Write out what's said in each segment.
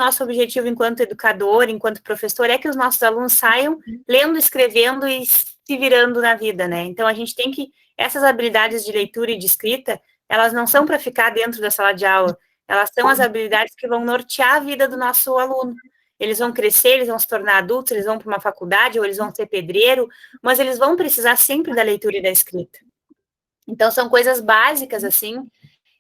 nosso objetivo enquanto educador, enquanto professor, é que os nossos alunos saiam lendo, escrevendo e se virando na vida, né? Então, a gente tem que... Essas habilidades de leitura e de escrita, elas não são para ficar dentro da sala de aula, elas são as habilidades que vão nortear a vida do nosso aluno. Eles vão crescer, eles vão se tornar adultos, eles vão para uma faculdade, ou eles vão ser pedreiro, mas eles vão precisar sempre da leitura e da escrita. Então, são coisas básicas, assim,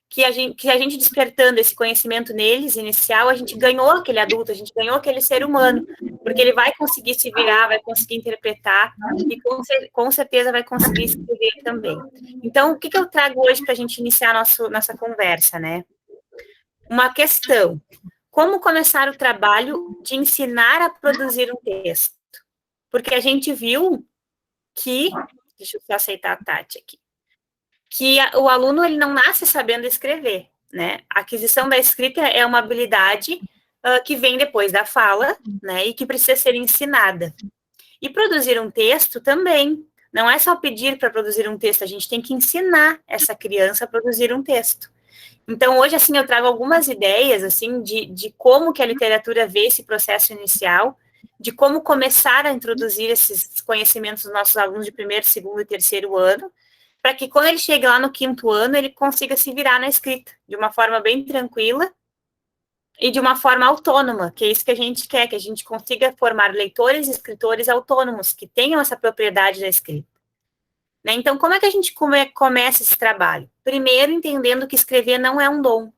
que a gente despertando esse conhecimento neles, inicial, a gente ganhou aquele adulto, a gente ganhou aquele ser humano, porque ele vai conseguir se virar, vai conseguir interpretar, e com certeza vai conseguir escrever também. Então, o que eu trago hoje para a gente iniciar nossa conversa, né? Uma questão: como começar o trabalho de ensinar a produzir um texto? Porque a gente viu que... Deixa eu só aceitar a Tati aqui. Que o aluno, ele não nasce sabendo escrever, né? A aquisição da escrita é uma habilidade que vem depois da fala, né? E que precisa ser ensinada. E produzir um texto também. Não é só pedir para produzir um texto, a gente tem que ensinar essa criança a produzir um texto. Então, hoje, assim, eu trago algumas ideias, assim, de como que a literatura vê esse processo inicial, de como começar a introduzir esses conhecimentos dos nossos alunos de primeiro, segundo e terceiro ano, para que quando ele chegue lá no quinto ano, ele consiga se virar na escrita, de uma forma bem tranquila e de uma forma autônoma, que é isso que a gente quer, que a gente consiga formar leitores e escritores autônomos, que tenham essa propriedade da escrita. Né? Então, como é que a gente começa esse trabalho? Primeiro, entendendo que escrever não é um dom.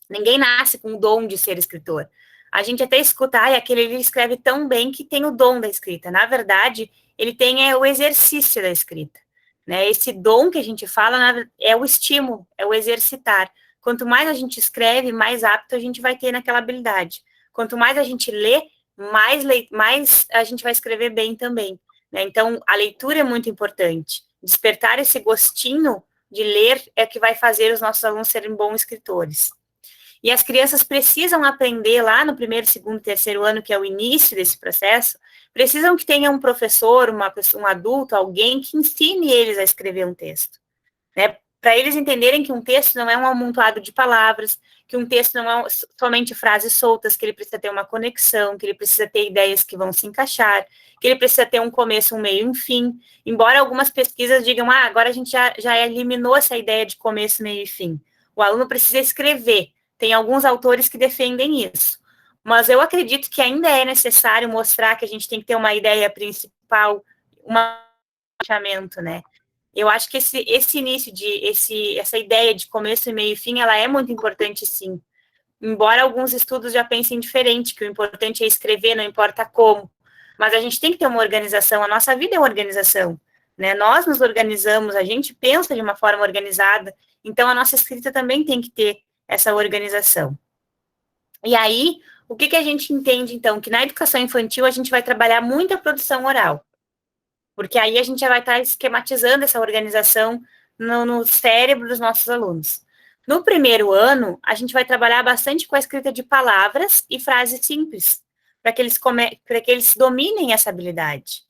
Ninguém nasce com o dom de ser escritor. A gente até escuta, aquele ele escreve tão bem que tem o dom da escrita. Na verdade, ele tem o exercício da escrita. Né? Esse dom que a gente fala é o estímulo, é o exercitar. Quanto mais a gente escreve, mais apto a gente vai ter naquela habilidade. Quanto mais a gente lê, mais a gente vai escrever bem também. Né? Então, a leitura é muito importante. Despertar esse gostinho de ler é que vai fazer os nossos alunos serem bons escritores. E as crianças precisam aprender lá no primeiro, segundo, terceiro ano, que é o início desse processo, precisam que tenha um professor, um adulto, alguém que ensine eles a escrever um texto, né? Para eles entenderem que um texto não é um amontoado de palavras, que um texto não é somente frases soltas, que ele precisa ter uma conexão, que ele precisa ter ideias que vão se encaixar, que ele precisa ter um começo, um meio e um fim. Embora algumas pesquisas digam, agora a gente já eliminou essa ideia de começo, meio e fim. O aluno precisa escrever. Tem alguns autores que defendem isso. Mas eu acredito que ainda é necessário mostrar que a gente tem que ter uma ideia principal, um fechamento, né? Eu acho que esse início, essa ideia de começo, meio e fim, ela é muito importante, sim. Embora alguns estudos já pensem diferente, que o importante é escrever, não importa como. Mas a gente tem que ter uma organização, a nossa vida é uma organização, né? Nós nos organizamos, a gente pensa de uma forma organizada, então a nossa escrita também tem que ter essa organização. E aí, o que a gente entende, então? Que na educação infantil a gente vai trabalhar muito a produção oral, porque aí a gente já vai estar esquematizando essa organização no cérebro dos nossos alunos. No primeiro ano, a gente vai trabalhar bastante com a escrita de palavras e frases simples, para que eles dominem essa habilidade.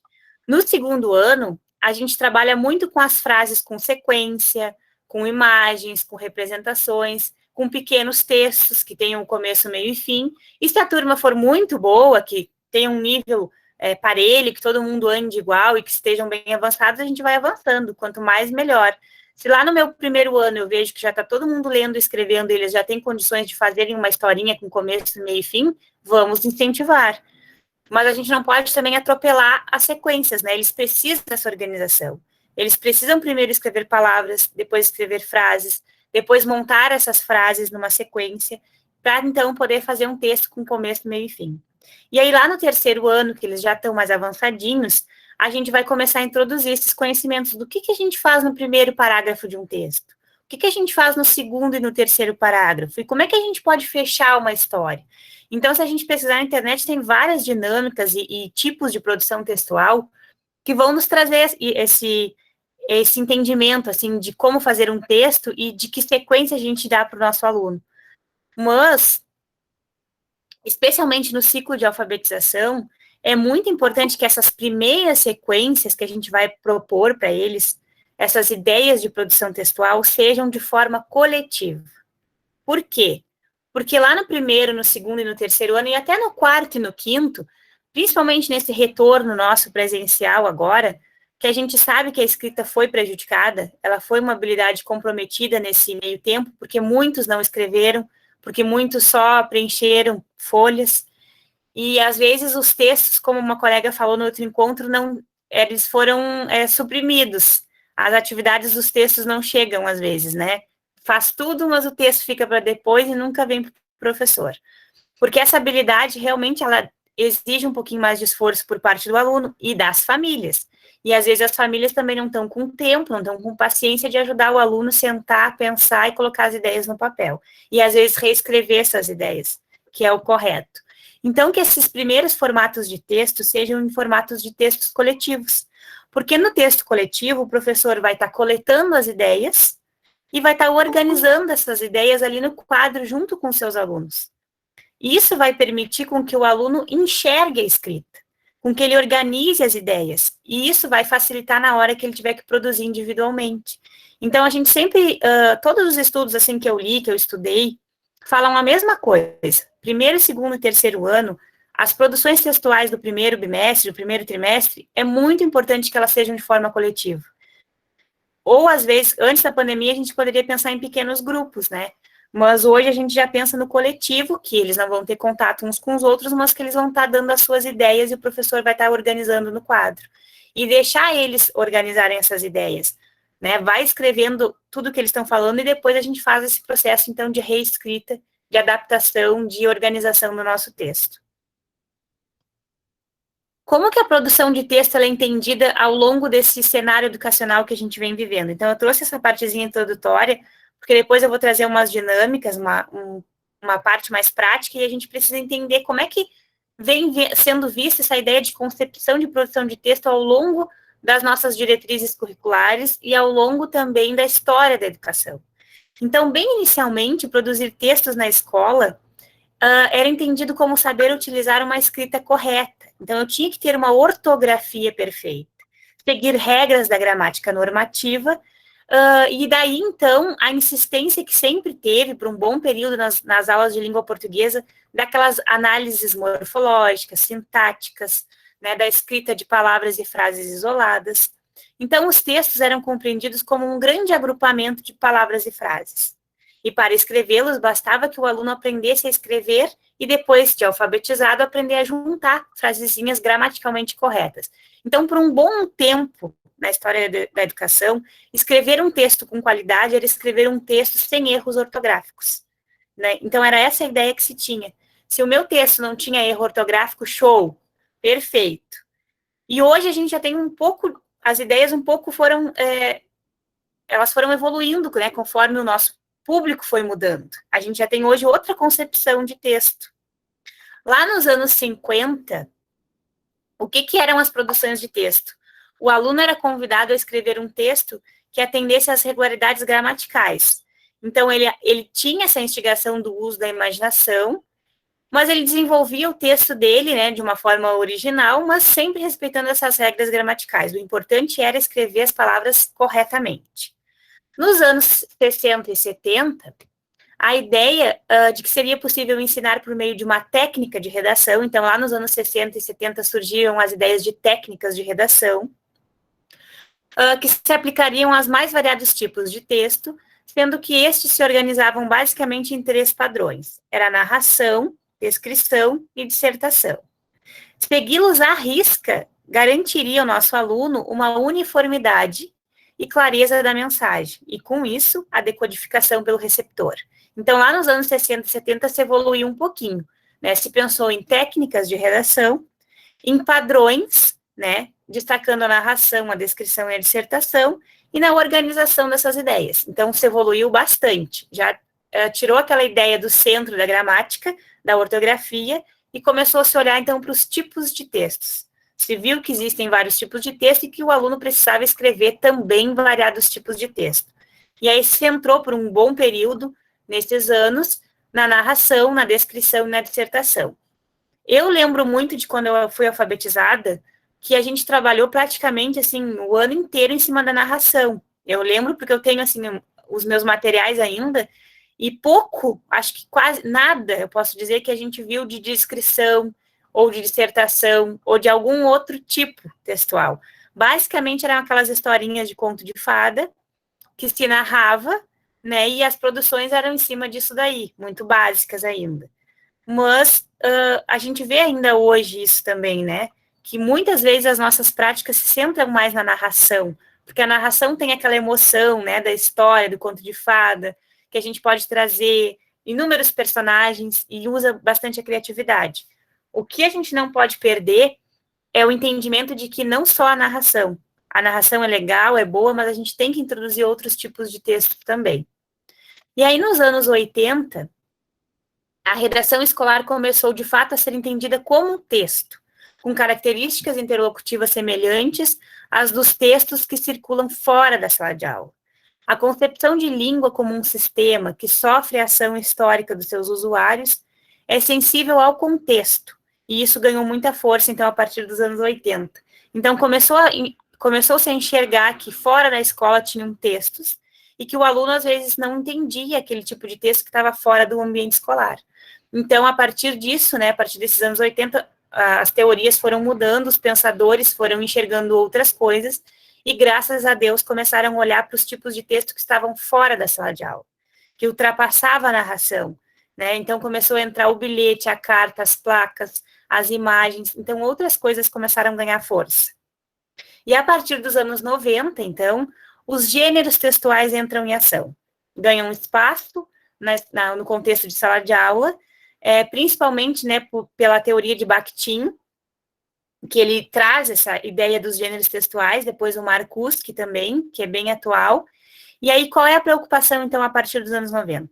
No segundo ano, a gente trabalha muito com as frases com sequência, com imagens, com representações, com pequenos textos que tenham um começo, meio e fim. E se a turma for muito boa, que tenha um nível parelho, que todo mundo ande igual e que estejam bem avançados, a gente vai avançando. Quanto mais, melhor. Se lá no meu primeiro ano eu vejo que já está todo mundo lendo e escrevendo, eles já têm condições de fazerem uma historinha com começo, meio e fim, vamos incentivar. Mas a gente não pode também atropelar as sequências, né? Eles precisam dessa organização. Eles precisam primeiro escrever palavras, depois escrever frases, depois montar essas frases numa sequência, para então poder fazer um texto com começo, meio e fim. E aí lá no terceiro ano, que eles já estão mais avançadinhos, a gente vai começar a introduzir esses conhecimentos do que a gente faz no primeiro parágrafo de um texto, o que a gente faz no segundo e no terceiro parágrafo, e como é que a gente pode fechar uma história. Então, se a gente pesquisar na internet, tem várias dinâmicas e tipos de produção textual que vão nos trazer esse entendimento, assim, de como fazer um texto e de que sequência a gente dá para o nosso aluno. Mas, especialmente no ciclo de alfabetização, é muito importante que essas primeiras sequências que a gente vai propor para eles, essas ideias de produção textual, sejam de forma coletiva. Por quê? Porque lá no primeiro, no segundo e no terceiro ano, e até no quarto e no quinto, principalmente nesse retorno nosso presencial agora, que a gente sabe que a escrita foi prejudicada, ela foi uma habilidade comprometida nesse meio tempo, porque muitos não escreveram, porque muitos só preencheram folhas, e às vezes os textos, como uma colega falou no outro encontro, não, eles foram suprimidos, as atividades dos textos não chegam às vezes, né? Faz tudo, mas o texto fica para depois e nunca vem para o professor. Porque essa habilidade realmente ela exige um pouquinho mais de esforço por parte do aluno e das famílias. E às vezes as famílias também não estão com tempo, não estão com paciência de ajudar o aluno a sentar, pensar e colocar as ideias no papel. E às vezes reescrever essas ideias, que é o correto. Então, que esses primeiros formatos de texto sejam em formatos de textos coletivos. Porque no texto coletivo, o professor vai estar coletando as ideias e vai estar organizando essas ideias ali no quadro junto com seus alunos. Isso vai permitir com que o aluno enxergue a escrita, com que ele organize as ideias, e isso vai facilitar na hora que ele tiver que produzir individualmente. Então, a gente sempre, todos os estudos assim que eu li, que eu estudei, falam a mesma coisa. Primeiro, segundo e terceiro ano, as produções textuais do primeiro bimestre, do primeiro trimestre, é muito importante que elas sejam de forma coletiva. Ou, às vezes, antes da pandemia, a gente poderia pensar em pequenos grupos, né? Mas hoje a gente já pensa no coletivo, que eles não vão ter contato uns com os outros, mas que eles vão estar dando as suas ideias e o professor vai estar organizando no quadro. E deixar eles organizarem essas ideias, né? Vai escrevendo tudo que eles estão falando e depois a gente faz esse processo, então, de reescrita, de adaptação, de organização do nosso texto. Como que a produção de texto é entendida ao longo desse cenário educacional que a gente vem vivendo? Então, eu trouxe essa partezinha introdutória, porque depois eu vou trazer umas dinâmicas, uma parte mais prática, e a gente precisa entender como é que vem sendo vista essa ideia de concepção de produção de texto ao longo das nossas diretrizes curriculares e ao longo também da história da educação. Então, bem inicialmente, produzir textos na escola era entendido como saber utilizar uma escrita correta. Então, eu tinha que ter uma ortografia perfeita, seguir regras da gramática normativa, e daí, então, a insistência que sempre teve, por um bom período nas aulas de língua portuguesa, daquelas análises morfológicas, sintáticas, né, da escrita de palavras e frases isoladas. Então, os textos eram compreendidos como um grande agrupamento de palavras e frases. E para escrevê-los, bastava que o aluno aprendesse a escrever e depois de alfabetizado, aprender a juntar frasezinhas gramaticalmente corretas. Então, por um bom tempo na história da educação, escrever um texto com qualidade era escrever um texto sem erros ortográficos, né? Então, era essa a ideia que se tinha. Se o meu texto não tinha erro ortográfico, show, perfeito. E hoje a gente já tem um pouco, as ideias um pouco foram, elas foram evoluindo, né, conforme o nosso público foi mudando. A gente já tem hoje outra concepção de texto. Lá nos anos 50, o que eram as produções de texto? O aluno era convidado a escrever um texto que atendesse às regularidades gramaticais. Então, ele tinha essa instigação do uso da imaginação, mas ele desenvolvia o texto dele, né, de uma forma original, mas sempre respeitando essas regras gramaticais. O importante era escrever as palavras corretamente. Nos anos 60 e 70, a ideia de que seria possível ensinar por meio de uma técnica de redação, então lá nos anos 60 e 70 surgiram as ideias de técnicas de redação, que se aplicariam aos mais variados tipos de texto, sendo que estes se organizavam basicamente em 3 padrões. Era narração, descrição e dissertação. Segui-los à risca garantiria ao nosso aluno uma uniformidade e clareza da mensagem, e com isso, a decodificação pelo receptor. Então, lá nos anos 60 e 70, se evoluiu um pouquinho, né? Se pensou em técnicas de redação, em padrões, né? Destacando a narração, a descrição e a dissertação, e na organização dessas ideias. Então, se evoluiu bastante. Já tirou aquela ideia do centro da gramática, da ortografia, e começou a se olhar, então, para os tipos de textos. Se viu que existem vários tipos de texto e que o aluno precisava escrever também variados tipos de texto. E aí se entrou por um bom período, nesses anos, na narração, na descrição e na dissertação. Eu lembro muito de quando eu fui alfabetizada, que a gente trabalhou praticamente, assim, o ano inteiro em cima da narração. Eu lembro porque eu tenho, assim, os meus materiais ainda, E pouco, acho que quase nada, eu posso dizer, que a gente viu de descrição, ou de dissertação, ou de algum outro tipo textual. Basicamente, eram aquelas historinhas de conto de fada, que se narrava, né, e as produções eram em cima disso daí, muito básicas ainda. Mas a gente vê ainda hoje isso também, né, que muitas vezes as nossas práticas se centram mais na narração, porque a narração tem aquela emoção, né, da história, do conto de fada, que a gente pode trazer inúmeros personagens e usa bastante a criatividade. O que a gente não pode perder é o entendimento de que não só a narração é legal, é boa, mas a gente tem que introduzir outros tipos de texto também. E aí, nos anos 80, a redação escolar começou, de fato, a ser entendida como um texto, com características interlocutivas semelhantes às dos textos que circulam fora da sala de aula. A concepção de língua como um sistema que sofre a ação histórica dos seus usuários é sensível ao contexto, e isso ganhou muita força, então, a partir dos anos 80. Então, começou-se a enxergar que fora da escola tinham textos, e que o aluno, às vezes, não entendia aquele tipo de texto que estava fora do ambiente escolar. Então, a partir disso, né, a partir desses anos 80, as teorias foram mudando, os pensadores foram enxergando outras coisas, e, graças a Deus, começaram a olhar para os tipos de texto que estavam fora da sala de aula, que ultrapassava a narração, né? Então, começou a entrar o bilhete, a carta, as placas, as imagens, então, outras coisas começaram a ganhar força. E, a partir dos anos 90, então, os gêneros textuais entram em ação, ganham espaço no contexto de sala de aula, principalmente, né, pela teoria de Bakhtin, que ele traz essa ideia dos gêneros textuais, depois o Marcuse também, que é bem atual. E aí, qual é a preocupação, então, a partir dos anos 90?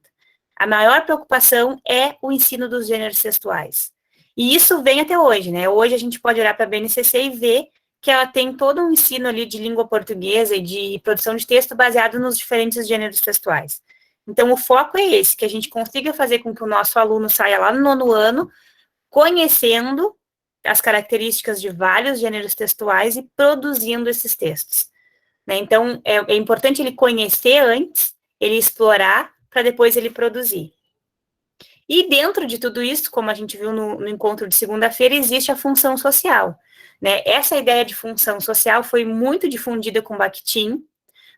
A maior preocupação é o ensino dos gêneros textuais. E isso vem até hoje, né? Hoje a gente pode olhar para a BNCC e ver que ela tem todo um ensino ali de língua portuguesa e de produção de texto baseado nos diferentes gêneros textuais. Então, o foco é esse, que a gente consiga fazer com que o nosso aluno saia lá no 9º ano, conhecendo as características de vários gêneros textuais e produzindo esses textos, né? Então, é importante ele conhecer antes, ele explorar, para depois ele produzir. E dentro de tudo isso, como a gente viu no encontro de segunda-feira, existe a função social, né? Essa ideia de função social foi muito difundida com Bakhtin,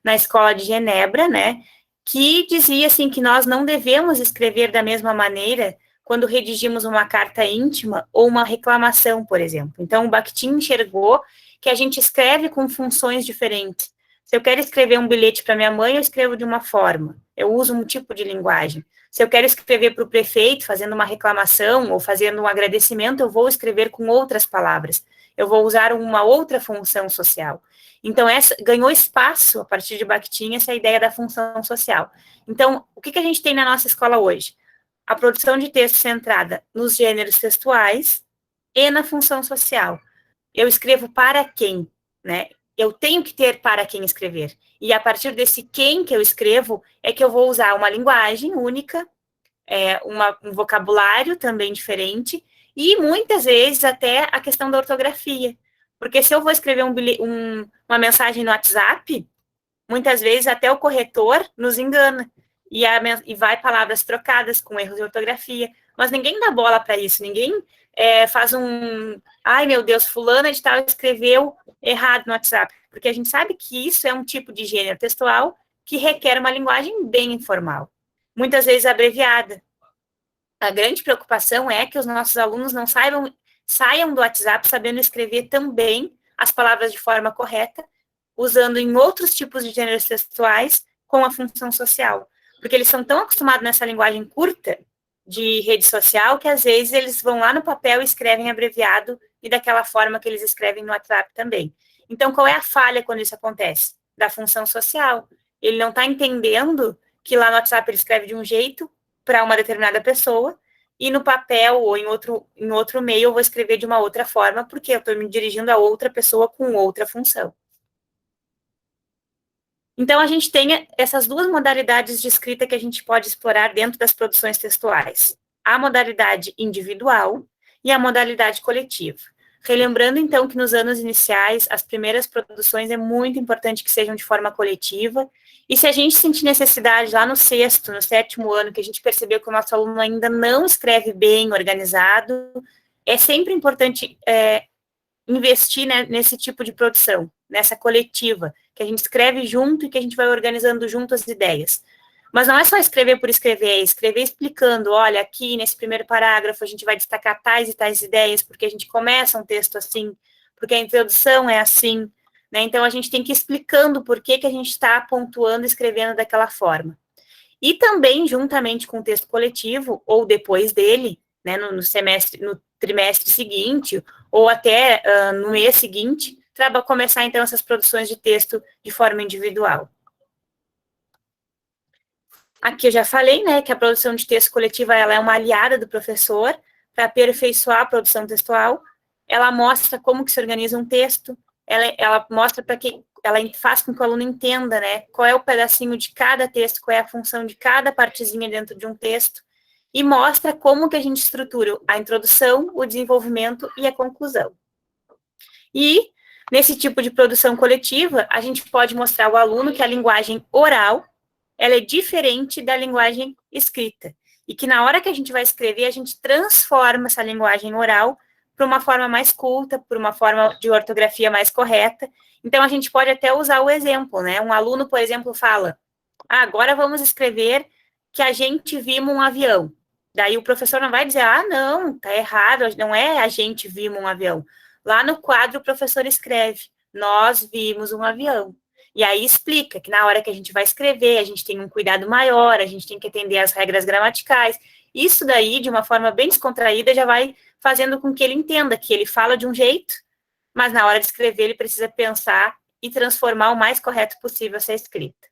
na escola de Genebra, né? Que dizia, assim, que nós não devemos escrever da mesma maneira quando redigimos uma carta íntima ou uma reclamação, por exemplo. Então, o Bakhtin enxergou que a gente escreve com funções diferentes. Se eu quero escrever um bilhete para minha mãe, eu escrevo de uma forma, eu uso um tipo de linguagem. Se eu quero escrever para o prefeito, fazendo uma reclamação ou fazendo um agradecimento, eu vou escrever com outras palavras. Eu vou usar uma outra função social. Então, ganhou espaço, a partir de Bakhtin, essa ideia da função social. Então, o que a gente tem na nossa escola hoje? A produção de texto centrada nos gêneros textuais e na função social. Eu escrevo para quem, né? Eu tenho que ter para quem escrever. E a partir desse quem que eu escrevo, é que eu vou usar uma linguagem única, um vocabulário também diferente, e muitas vezes até a questão da ortografia. Porque se eu vou escrever uma mensagem no WhatsApp, muitas vezes até o corretor nos engana, e vai palavras trocadas com erros de ortografia, mas ninguém dá bola para isso, ninguém faz ai meu Deus, fulana de tal escreveu errado no WhatsApp, porque a gente sabe que isso é um tipo de gênero textual que requer uma linguagem bem informal, muitas vezes abreviada. A grande preocupação é que os nossos alunos não saiam do WhatsApp sabendo escrever também as palavras de forma correta, usando em outros tipos de gêneros textuais com a função social. Porque eles são tão acostumados nessa linguagem curta de rede social que, às vezes, eles vão lá no papel e escrevem abreviado e daquela forma que eles escrevem no WhatsApp também. Então, qual é a falha quando isso acontece? Da função social. Ele não está entendendo que lá no WhatsApp ele escreve de um jeito para uma determinada pessoa e no papel ou em outro meio eu vou escrever de uma outra forma porque eu estou me dirigindo a outra pessoa com outra função. Então, a gente tem essas duas modalidades de escrita que a gente pode explorar dentro das produções textuais. A modalidade individual e a modalidade coletiva. Relembrando, então, que nos anos iniciais, as primeiras produções é muito importante que sejam de forma coletiva, e se a gente sentir necessidade lá no sexto, no sétimo ano, que a gente percebeu que o nosso aluno ainda não escreve bem, organizado, é sempre importante investir, né, nesse tipo de produção, nessa coletiva, que a gente escreve junto e que a gente vai organizando junto as ideias. Mas não é só escrever por escrever, é escrever explicando, olha, aqui nesse primeiro parágrafo a gente vai destacar tais e tais ideias, porque a gente começa um texto assim, porque a introdução é assim, né? Então a gente tem que ir explicando por que a gente está pontuando e escrevendo daquela forma. E também, juntamente com o texto coletivo, ou depois dele, né, no trimestre seguinte, ou até no mês seguinte, começar então essas produções de texto de forma individual. Aqui eu já falei, né, que a produção de texto coletiva ela é uma aliada do professor para aperfeiçoar a produção textual. Ela mostra como que se organiza um texto, ela mostra para que ela faz com que o aluno entenda, né, qual é o pedacinho de cada texto, qual é a função de cada partezinha dentro de um texto, e mostra como que a gente estrutura a introdução, o desenvolvimento e a conclusão. E, nesse tipo de produção coletiva, a gente pode mostrar ao aluno que a linguagem oral ela é diferente da linguagem escrita. E que na hora que a gente vai escrever, a gente transforma essa linguagem oral para uma forma mais culta, para uma forma de ortografia mais correta. Então, a gente pode até usar o exemplo, né? Um aluno, por exemplo, fala, agora vamos escrever que a gente vimos um avião. Daí o professor não vai dizer, não, tá errado, não é a gente vimos um avião. Lá no quadro, o professor escreve, nós vimos um avião. E aí explica que na hora que a gente vai escrever, a gente tem um cuidado maior, a gente tem que atender às regras gramaticais. Isso daí, de uma forma bem descontraída, já vai fazendo com que ele entenda que ele fala de um jeito, mas na hora de escrever ele precisa pensar e transformar o mais correto possível essa escrita.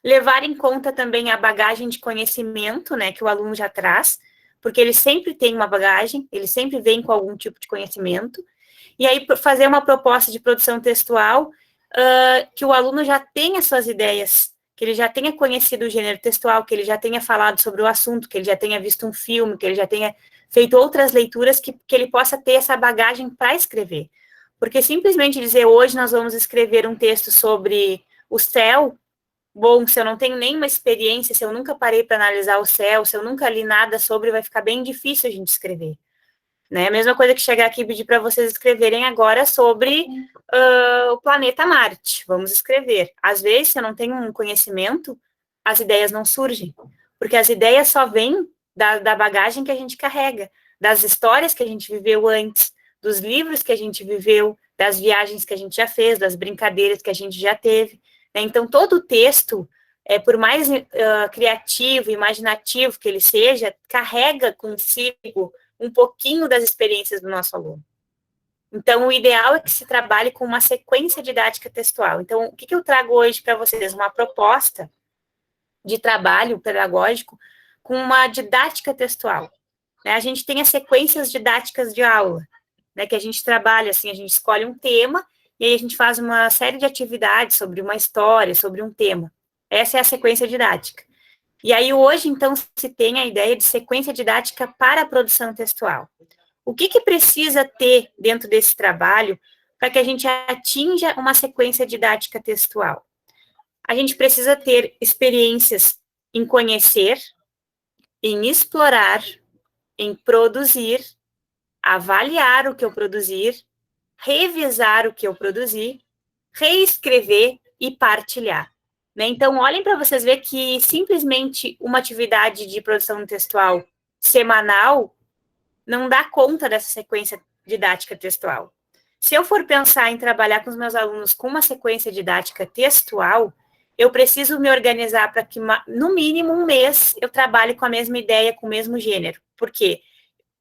Levar em conta também a bagagem de conhecimento, né, que o aluno já traz, porque ele sempre tem uma bagagem, ele sempre vem com algum tipo de conhecimento, e aí fazer uma proposta de produção textual que o aluno já tenha suas ideias, que ele já tenha conhecido o gênero textual, que ele já tenha falado sobre o assunto, que ele já tenha visto um filme, que ele já tenha feito outras leituras, que ele possa ter essa bagagem para escrever. Porque simplesmente dizer, hoje nós vamos escrever um texto sobre o céu, bom, se eu não tenho nenhuma experiência, se eu nunca parei para analisar o céu, se eu nunca li nada sobre, vai ficar bem difícil a gente escrever. Né? A mesma coisa que chegar aqui e pedir para vocês escreverem agora sobre o planeta Marte. Vamos escrever. Às vezes, se eu não tenho um conhecimento, as ideias não surgem. Porque as ideias só vêm da bagagem que a gente carrega, das histórias que a gente viveu antes, dos livros que a gente viveu, das viagens que a gente já fez, das brincadeiras que a gente já teve. Né? Então, todo o texto, por mais criativo, imaginativo que ele seja, carrega consigo um pouquinho das experiências do nosso aluno. Então, o ideal é que se trabalhe com uma sequência didática textual. Então, o que eu trago hoje para vocês? Uma proposta de trabalho pedagógico com uma didática textual. Né? A gente tem as sequências didáticas de aula, né, que a gente trabalha, assim, a gente escolhe um tema e aí a gente faz uma série de atividades sobre uma história, sobre um tema. Essa é a sequência didática. E aí, hoje, então, se tem a ideia de sequência didática para a produção textual. O que precisa ter dentro desse trabalho para que a gente atinja uma sequência didática textual? A gente precisa ter experiências em conhecer, em explorar, em produzir, avaliar o que eu produzir, revisar o que eu produzi, reescrever e partilhar. Né? Então, olhem para vocês verem que simplesmente uma atividade de produção textual semanal não dá conta dessa sequência didática textual. Se eu for pensar em trabalhar com os meus alunos com uma sequência didática textual, eu preciso me organizar para que, no mínimo, um mês eu trabalhe com a mesma ideia, com o mesmo gênero. Por quê?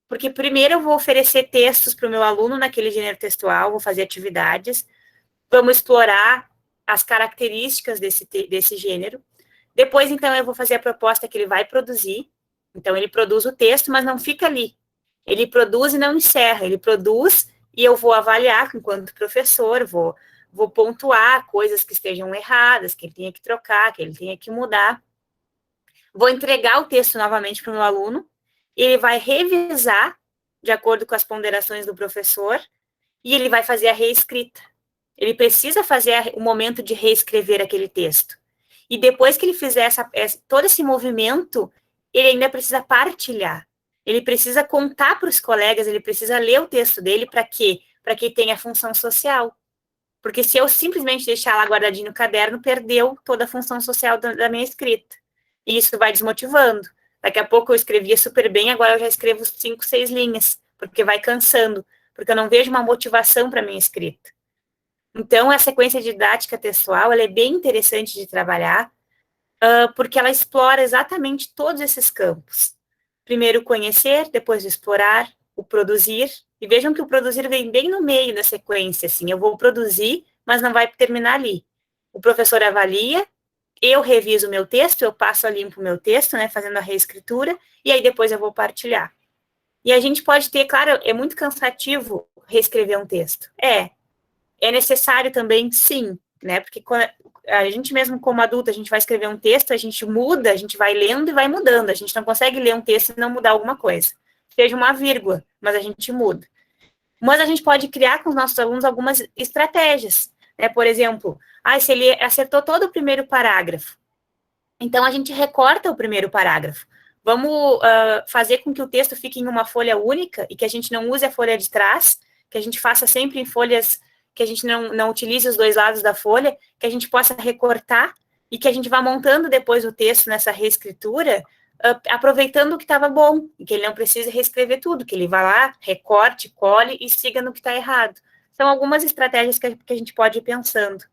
Porque primeiro eu vou oferecer textos para o meu aluno naquele gênero textual, vou fazer atividades, vamos explorar as características desse gênero. Depois, então, eu vou fazer a proposta que ele vai produzir. Então, ele produz o texto, mas não fica ali. Ele produz e não encerra. Ele produz e eu vou avaliar enquanto professor, vou pontuar coisas que estejam erradas, que ele tenha que trocar, que ele tenha que mudar. Vou entregar o texto novamente para o meu aluno, ele vai revisar de acordo com as ponderações do professor, e ele vai fazer a reescrita. Ele precisa fazer o momento de reescrever aquele texto. E depois que ele fizer todo esse movimento, ele ainda precisa partilhar. Ele precisa contar para os colegas, ele precisa ler o texto dele para quê? Para que tenha função social. Porque se eu simplesmente deixar lá guardadinho no caderno, perdeu toda a função social da minha escrita. E isso vai desmotivando. Daqui a pouco eu escrevia super bem, agora eu já escrevo 5, 6 linhas, porque vai cansando, porque eu não vejo uma motivação para a minha escrita. Então, a sequência didática textual, ela é bem interessante de trabalhar, porque ela explora exatamente todos esses campos. Primeiro o conhecer, depois o explorar, o produzir, e vejam que o produzir vem bem no meio da sequência, assim, eu vou produzir, mas não vai terminar ali. O professor avalia, eu reviso o meu texto, eu passo a limpo o meu texto, né, fazendo a reescritura, e aí depois eu vou partilhar. E a gente pode ter, claro, é muito cansativo reescrever um texto. É necessário também, sim, né, porque quando a gente mesmo como adulto, a gente vai escrever um texto, a gente muda, a gente vai lendo e vai mudando, a gente não consegue ler um texto e não mudar alguma coisa. Seja uma vírgula, mas a gente muda. Mas a gente pode criar com os nossos alunos algumas estratégias, né, por exemplo, se ele acertou todo o primeiro parágrafo, então a gente recorta o primeiro parágrafo. Vamos fazer com que o texto fique em uma folha única e que a gente não use a folha de trás, que a gente faça sempre em folhas que a gente não utilize os dois lados da folha, que a gente possa recortar e que a gente vá montando depois o texto nessa reescritura, aproveitando o que estava bom, e que ele não precise reescrever tudo, que ele vá lá, recorte, cole e siga no que está errado. São algumas estratégias que a gente pode ir pensando.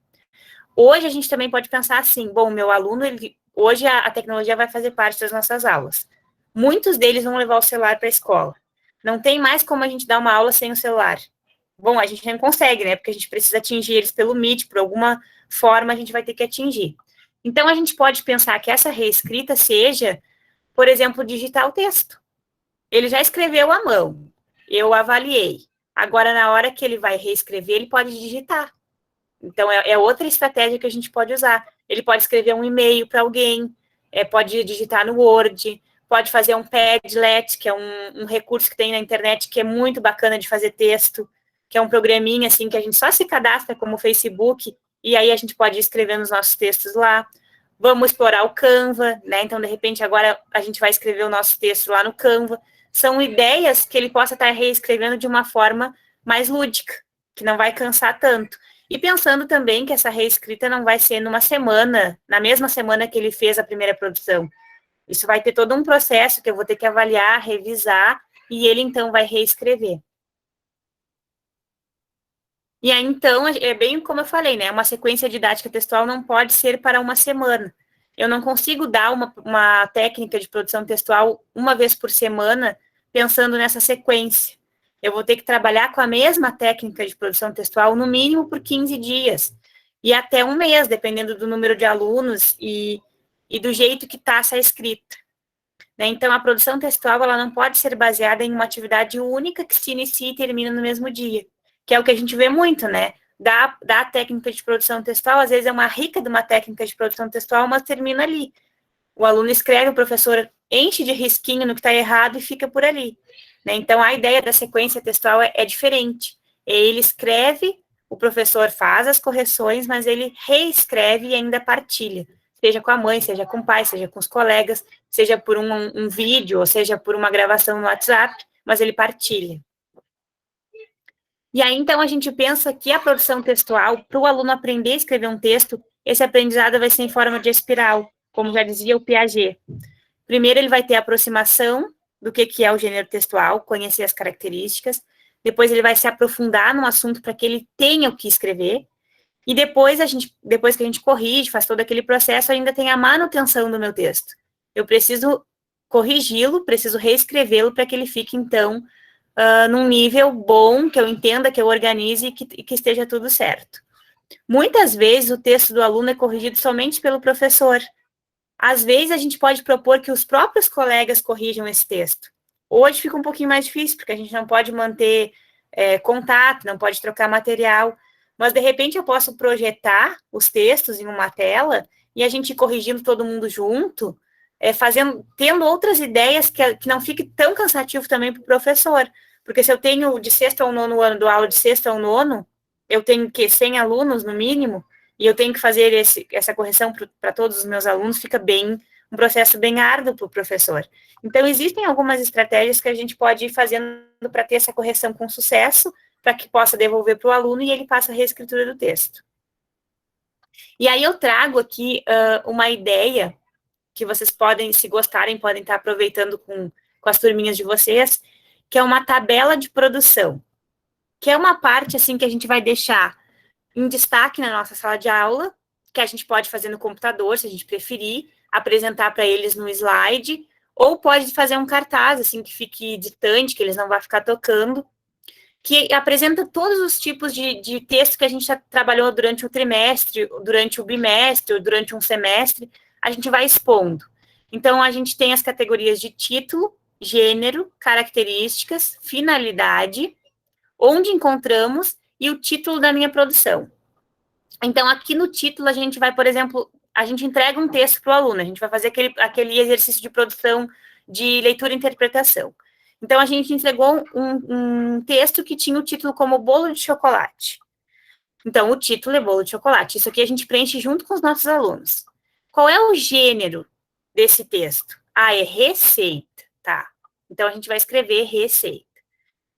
Hoje a gente também pode pensar assim, bom, meu aluno, hoje a tecnologia vai fazer parte das nossas aulas. Muitos deles vão levar o celular para a escola. Não tem mais como a gente dar uma aula sem o celular. Bom, a gente não consegue, né? Porque a gente precisa atingir eles pelo Meet, por alguma forma a gente vai ter que atingir. Então, a gente pode pensar que essa reescrita seja, por exemplo, digitar o texto. Ele já escreveu à mão, eu avaliei. Agora, na hora que ele vai reescrever, ele pode digitar. Então, é outra estratégia que a gente pode usar. Ele pode escrever um e-mail para alguém, pode digitar no Word, pode fazer um Padlet, que é um recurso que tem na internet que é muito bacana de fazer texto, que é um programinha, assim, que a gente só se cadastra como Facebook, e aí a gente pode ir escrevendo os nossos textos lá. Vamos explorar o Canva, né? Então, de repente, agora a gente vai escrever o nosso texto lá no Canva. São ideias que ele possa estar reescrevendo de uma forma mais lúdica, que não vai cansar tanto. E pensando também que essa reescrita não vai ser numa semana, na mesma semana que ele fez a primeira produção. Isso vai ter todo um processo que eu vou ter que avaliar, revisar, e ele, então, vai reescrever. E aí, então, é bem como eu falei, né? Uma sequência didática textual não pode ser para uma semana. Eu não consigo dar uma técnica de produção textual uma vez por semana pensando nessa sequência. Eu vou ter que trabalhar com a mesma técnica de produção textual no mínimo por 15 dias. E até um mês, dependendo do número de alunos e do jeito que está essa escrita. Né? Então, a produção textual ela não pode ser baseada em uma atividade única que se inicia e termina no mesmo dia, que é o que a gente vê muito, né? Da técnica de produção textual, às vezes é uma rica de uma técnica de produção textual, mas termina ali. O aluno escreve, o professor enche de risquinho no que está errado e fica por ali. Né? Então, a ideia da sequência textual é diferente. Ele escreve, o professor faz as correções, mas ele reescreve e ainda partilha. Seja com a mãe, seja com o pai, seja com os colegas, seja por um vídeo, ou seja por uma gravação no WhatsApp, mas ele partilha. E aí, então, a gente pensa que a produção textual, para o aluno aprender a escrever um texto, esse aprendizado vai ser em forma de espiral, como já dizia o Piaget. Primeiro, ele vai ter a aproximação do que é o gênero textual, conhecer as características, depois ele vai se aprofundar no assunto para que ele tenha o que escrever, e depois que a gente corrige, faz todo aquele processo, ainda tem a manutenção do meu texto. Eu preciso corrigi-lo, preciso reescrevê-lo para que ele fique, então, num nível bom, que eu entenda, que eu organize e que esteja tudo certo. Muitas vezes o texto do aluno é corrigido somente pelo professor. Às vezes a gente pode propor que os próprios colegas corrijam esse texto. Hoje fica um pouquinho mais difícil, porque a gente não pode manter contato, não pode trocar material, mas de repente eu posso projetar os textos em uma tela e a gente ir corrigindo todo mundo junto, tendo outras ideias que não fique tão cansativo também para o professor. Porque se eu tenho de sexto ao nono ano, dou aula de sexto ao nono, eu tenho 100 alunos no mínimo, e eu tenho que fazer essa correção para todos os meus alunos, fica um processo bem árduo para o professor. Então, existem algumas estratégias que a gente pode ir fazendo para ter essa correção com sucesso, para que possa devolver para o aluno e ele faça a reescritura do texto. E aí eu trago aqui uma ideia que vocês podem, se gostarem, podem estar aproveitando com as turminhas de vocês, que é uma tabela de produção, que é uma parte, assim, que a gente vai deixar em destaque na nossa sala de aula, que a gente pode fazer no computador, se a gente preferir, apresentar para eles no slide, ou pode fazer um cartaz, assim, que fique distante, que eles não vão ficar tocando, que apresenta todos os tipos de texto que a gente já trabalhou durante o trimestre, durante o bimestre, ou durante um semestre, a gente vai expondo. Então, a gente tem as categorias de título, gênero, características, finalidade, onde encontramos e o título da minha produção. Então, aqui no título, a gente vai, por exemplo, a gente entrega um texto para o aluno, a gente vai fazer aquele exercício de produção de leitura e interpretação. Então, a gente entregou um texto que tinha o título como bolo de chocolate. Então, o título é bolo de chocolate. Isso aqui a gente preenche junto com os nossos alunos. Qual é o gênero desse texto? Ah, é receita, tá. Então, a gente vai escrever receita.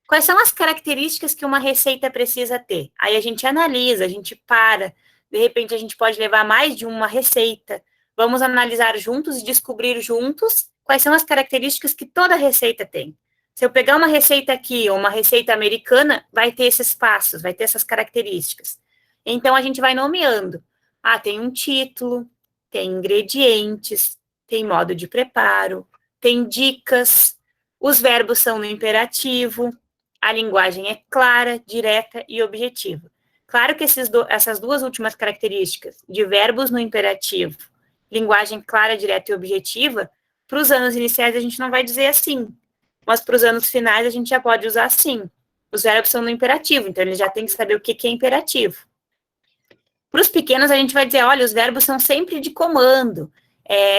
Quais são as características que uma receita precisa ter? Aí a gente analisa, a gente para, de repente a gente pode levar mais de uma receita. Vamos analisar juntos e descobrir juntos quais são as características que toda receita tem. Se eu pegar uma receita aqui, ou uma receita americana, vai ter esses passos, vai ter essas características. Então, a gente vai nomeando. Ah, tem um título, tem ingredientes, tem modo de preparo, tem dicas, os verbos são no imperativo, a linguagem é clara, direta e objetiva. Claro que essas duas últimas características, de verbos no imperativo, linguagem clara, direta e objetiva, para os anos iniciais a gente não vai dizer assim, mas para os anos finais a gente já pode usar assim. Os verbos são no imperativo, então eles já têm que saber o que é imperativo. Para os pequenos a gente vai dizer, olha, os verbos são sempre de comando,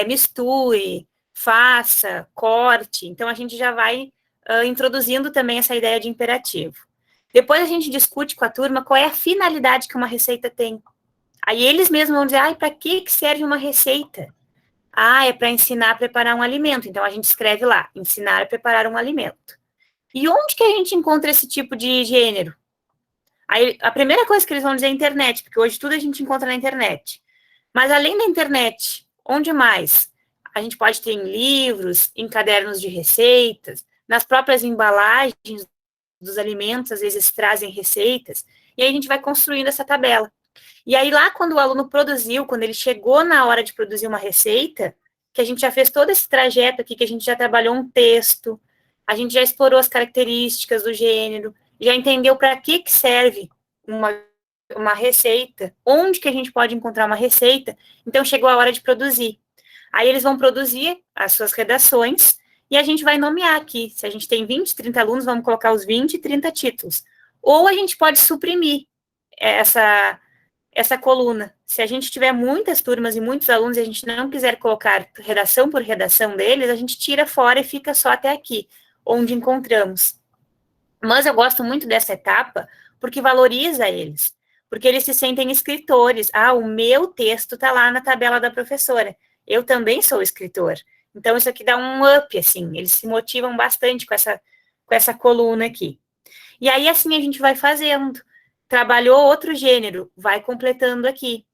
misture, faça, corte, então a gente já vai introduzindo também essa ideia de imperativo. Depois a gente discute com a turma qual é a finalidade que uma receita tem. Aí eles mesmos vão dizer, para que serve uma receita? Ah, é para ensinar a preparar um alimento. Então a gente escreve lá, ensinar a preparar um alimento. E onde que a gente encontra esse tipo de gênero? Aí a primeira coisa que eles vão dizer é internet, porque hoje tudo a gente encontra na internet. Mas além da internet, onde mais? A gente pode ter em livros, em cadernos de receitas, nas próprias embalagens dos alimentos, às vezes trazem receitas, e aí a gente vai construindo essa tabela. E aí lá quando o aluno produziu, quando ele chegou na hora de produzir uma receita, que a gente já fez todo esse trajeto aqui, que a gente já trabalhou um texto, a gente já explorou as características do gênero, já entendeu para que serve uma receita, onde que a gente pode encontrar uma receita, então chegou a hora de produzir. Aí eles vão produzir as suas redações, e a gente vai nomear aqui, se a gente tem 20, 30 alunos, vamos colocar os 20 e 30 títulos. Ou a gente pode suprimir essa coluna. Se a gente tiver muitas turmas e muitos alunos e a gente não quiser colocar redação por redação deles, a gente tira fora e fica só até aqui, onde encontramos. Mas eu gosto muito dessa etapa porque valoriza eles, porque eles se sentem escritores. Ah, o meu texto está lá na tabela da professora. Eu também sou escritor. Então, isso aqui dá um up, assim, eles se motivam bastante com essa coluna aqui. E aí, assim, a gente vai fazendo. Trabalhou outro gênero, vai completando aqui.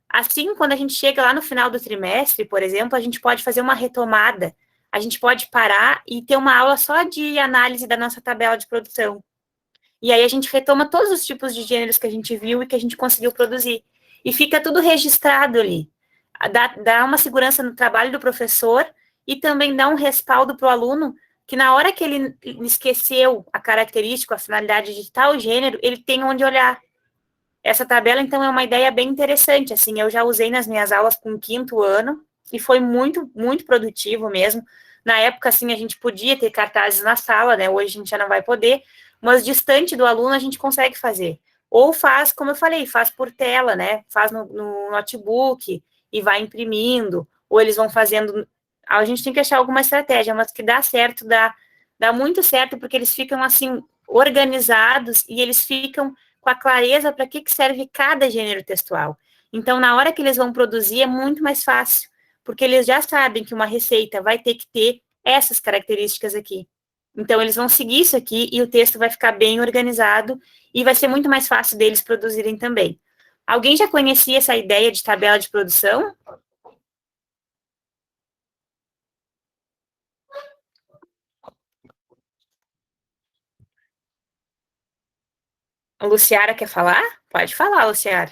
Assim, quando a gente chega lá no final do trimestre, por exemplo, a gente pode fazer uma retomada, a gente pode parar e ter uma aula só de análise da nossa tabela de produção. E aí a gente retoma todos os tipos de gêneros que a gente viu e que a gente conseguiu produzir. E fica tudo registrado ali. Dá uma segurança no trabalho do professor e também dá um respaldo para o aluno que na hora que ele esqueceu a característica, a finalidade de tal gênero, ele tem onde olhar. Essa tabela, então, é uma ideia bem interessante, assim, eu já usei nas minhas aulas com o 5º ano, e foi muito, muito produtivo mesmo. Na época, assim, a gente podia ter cartazes na sala, né, hoje a gente já não vai poder, mas distante do aluno a gente consegue fazer. Ou faz, como eu falei, faz por tela, né, faz no notebook e vai imprimindo, ou eles vão fazendo. A gente tem que achar alguma estratégia, mas que dá certo, dá muito certo porque eles ficam, assim, organizados e eles ficam com a clareza para que serve cada gênero textual. Então, na hora que eles vão produzir, é muito mais fácil, porque eles já sabem que uma receita vai ter que ter essas características aqui. Então, eles vão seguir isso aqui e o texto vai ficar bem organizado e vai ser muito mais fácil deles produzirem também. Alguém já conhecia essa ideia de tabela de produção? A Luciara quer falar? Pode falar, Luciara.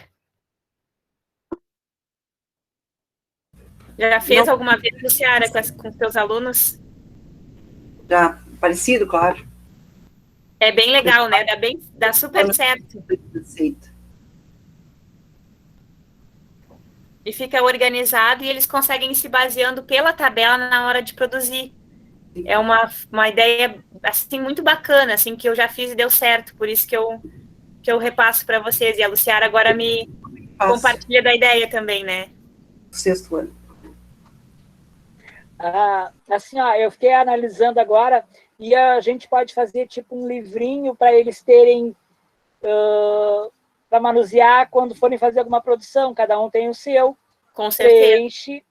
Já fez alguma vez, Luciara, com seus alunos? Já, parecido, claro. É bem legal, né? Dá super certo. E fica organizado e eles conseguem ir se baseando pela tabela na hora de produzir. É uma ideia, assim, muito bacana, assim, que eu já fiz e deu certo, por isso que eu repasso para vocês. E a Luciara agora me compartilha da ideia também, né? Sexto ano. Assim, ó, eu fiquei analisando agora e a gente pode fazer tipo um livrinho para eles terem para manusear quando forem fazer alguma produção, cada um tem o seu, com certeza. Preenche,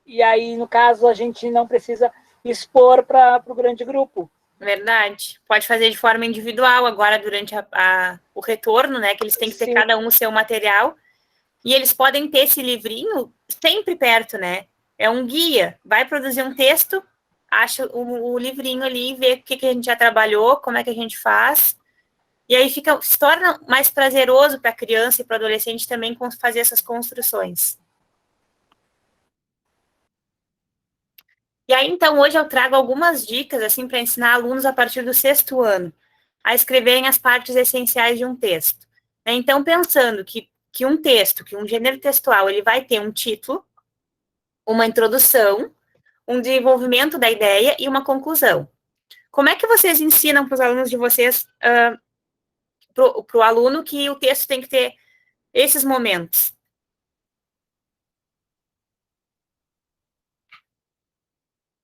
e aí, no caso, a gente não precisa expor para o grande grupo. Verdade. Pode fazer de forma individual agora durante o retorno, né? Que eles têm que ter cada um o seu material. E eles podem ter esse livrinho sempre perto, né? É um guia. Vai produzir um texto, acha o livrinho ali, vê o que a gente já trabalhou, como é que a gente faz. E aí se torna mais prazeroso para a criança e para o adolescente também fazer essas construções. E aí, então, hoje eu trago algumas dicas, assim, para ensinar alunos a partir do 6º ano a escreverem as partes essenciais de um texto. Então, pensando que um texto, que um gênero textual, ele vai ter um título, uma introdução, um desenvolvimento da ideia e uma conclusão. Como é que vocês ensinam para os alunos de vocês, para o aluno, que o texto tem que ter esses momentos?